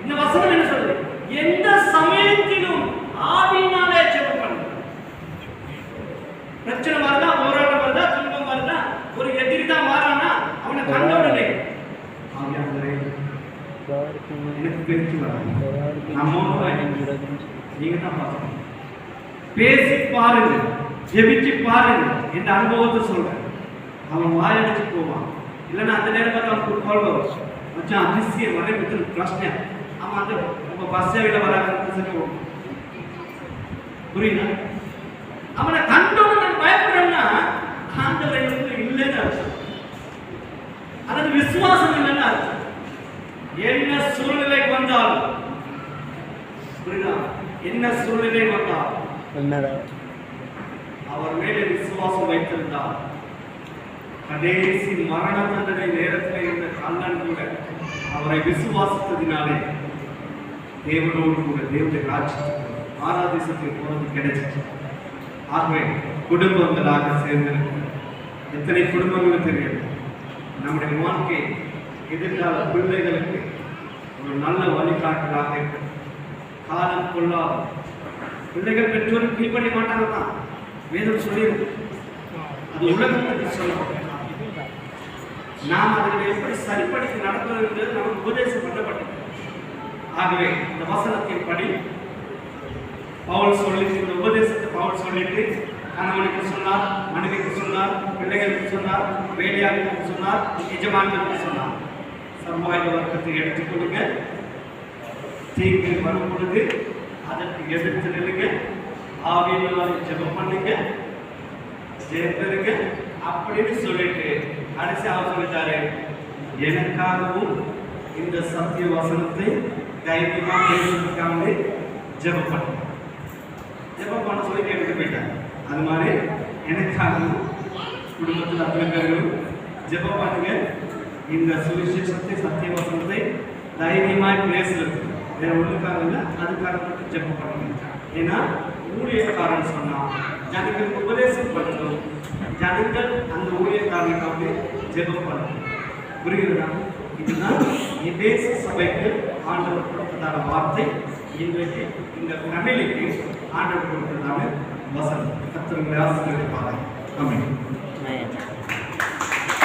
இந்த வசனம் என்ன சொல்றது? எந்த சமயத்திலும் ஆவியினாலே ஜெபம் பண்ணு. பிரச்சனை வருதா, போராட்டம் வருதா, துன்பம் வருதா, ஒரு எதிரி தான் மாறானா, அவனை கண்ட உடனே எனக்கு பேச்சு வராது, நீங்க தான் பார்க்கணும். பேசி பாருங்க, ஜெபிச்சு பாருங்க. என்ற அனுபவத்தை சொல்றேன். அவன் வாயடிச்சு போவான். இல்லைன்னா அந்த நேரம் பார்த்து அவனுக்கு கால் வரும், மச்சான் அதிசயம் வரை பிரச்சனை. அவன் அந்த உங்க பஸ் சேவையில் வராங்க. புரியுதா? அவனை கண்டோட நான் பயப்படுறேன்னா ஆண்டவர் இல்லைன்னு அர்த்தம், அதாவது விசுவாசம் இல்லைன்னு அர்த்தம். என்ன சூழ்நிலை வந்தாலும், புரியுதா? என்ன சூழ்நிலை வந்தால் அவர் மேலே விசுவாசம் வைத்திருந்தார். கடைசி மரண தண்டனை நேரத்தில் இருந்த கல்லன் கூட அவரை விசுவாசித்ததினாலே தேவனோடு கூட தேவனுடைய ராஜ்யத்துக்கு ஆராதேசத்துக்கு போறது கிடைச்சிச்சு. ஆகவே குடும்பங்களாக சேர்ந்திருக்கும் எத்தனை குடும்பங்களும் தெரியும். நம்முடைய வாழ்க்கை எதிர்கால பிள்ளைகளுக்கு ஒரு நல்ல வழிகாட்டலாக இருக்கும். காலம் கொள்ளாத பிள்ளைகள் பெற்றோருக்கு கீழ்ப்படிய மாட்டாங்க தான் வேதம் சொல்லியிருக்கு. அது உலகத்துக்கு சொல்லப்பட்ட நாம் அதில் எப்படி சரிப்படுத்தி நடத்துவது என்பது நமக்கு உபதேசம் பண்ணப்பட்டது. ஆகவே இந்த வசனத்தின் படி பவுல் சொல்லி, இந்த உபதேசத்தை பவுல் சொல்லிட்டு கணவனுக்கு சொன்னார், மனைவிக்கு சொன்னார், பிள்ளைகளுக்கு சொன்னார், வேலையாளுக்கு சொன்னார், எஜமானுக்கு சொன்னார். சமுதாய வர்க்கத்தை எடுத்துக்கொள்ளுங்க. தீங்கு வரும் பொழுது அதற்கு எதிர்த்து நில்லுங்க. ஆவியினாலே ஜெபம் பண்ணுங்க, ஜெயப்பெறுங்க அப்படின்னு சொல்லிட்டு கடைசி அவர் சொல்லிட்டாரு, எனக்காகவும் இந்த சத்திய வசனத்தை தைரியமா பேசுறதுக்காக ஜெபம் பண்ணுங்க. ஜெபம் பண்ண சொல்லி கேட்டு போயிட்டாங்க. அது மாதிரி எனக்காகவும் குடும்பத்தில் அத்தனைகளும் ஜெபம் பண்ணுங்க. இந்த சுவிசேஷத்தை சத்திய வசனத்தை தைரியமாய் பேசுறது வேற ஒன்றுக்காக இல்லை, அதுக்காக மட்டும் ஜெபம் பண்ணுங்க. ஏன்னா ஊழியக்காரன் சொன்னா ஜனங்களுக்கு உபதேசம் பண்ணணும், ஜனங்கள் அந்த ஊழியக்காரனுக்காக ஜெபம் பண்ணணும். புரிகிறதா? இதுதான் எபேசு சபைக்கு ஆண்டவர் கொடுத்ததான வார்த்தை. இன்றைக்கு இந்த ஃபேமிலிக்கு ஆண்டவர் கொடுத்ததான வசனம். கர்த்தர் உங்களை ஆசீர்வதிப்பாராக. ஆமென்.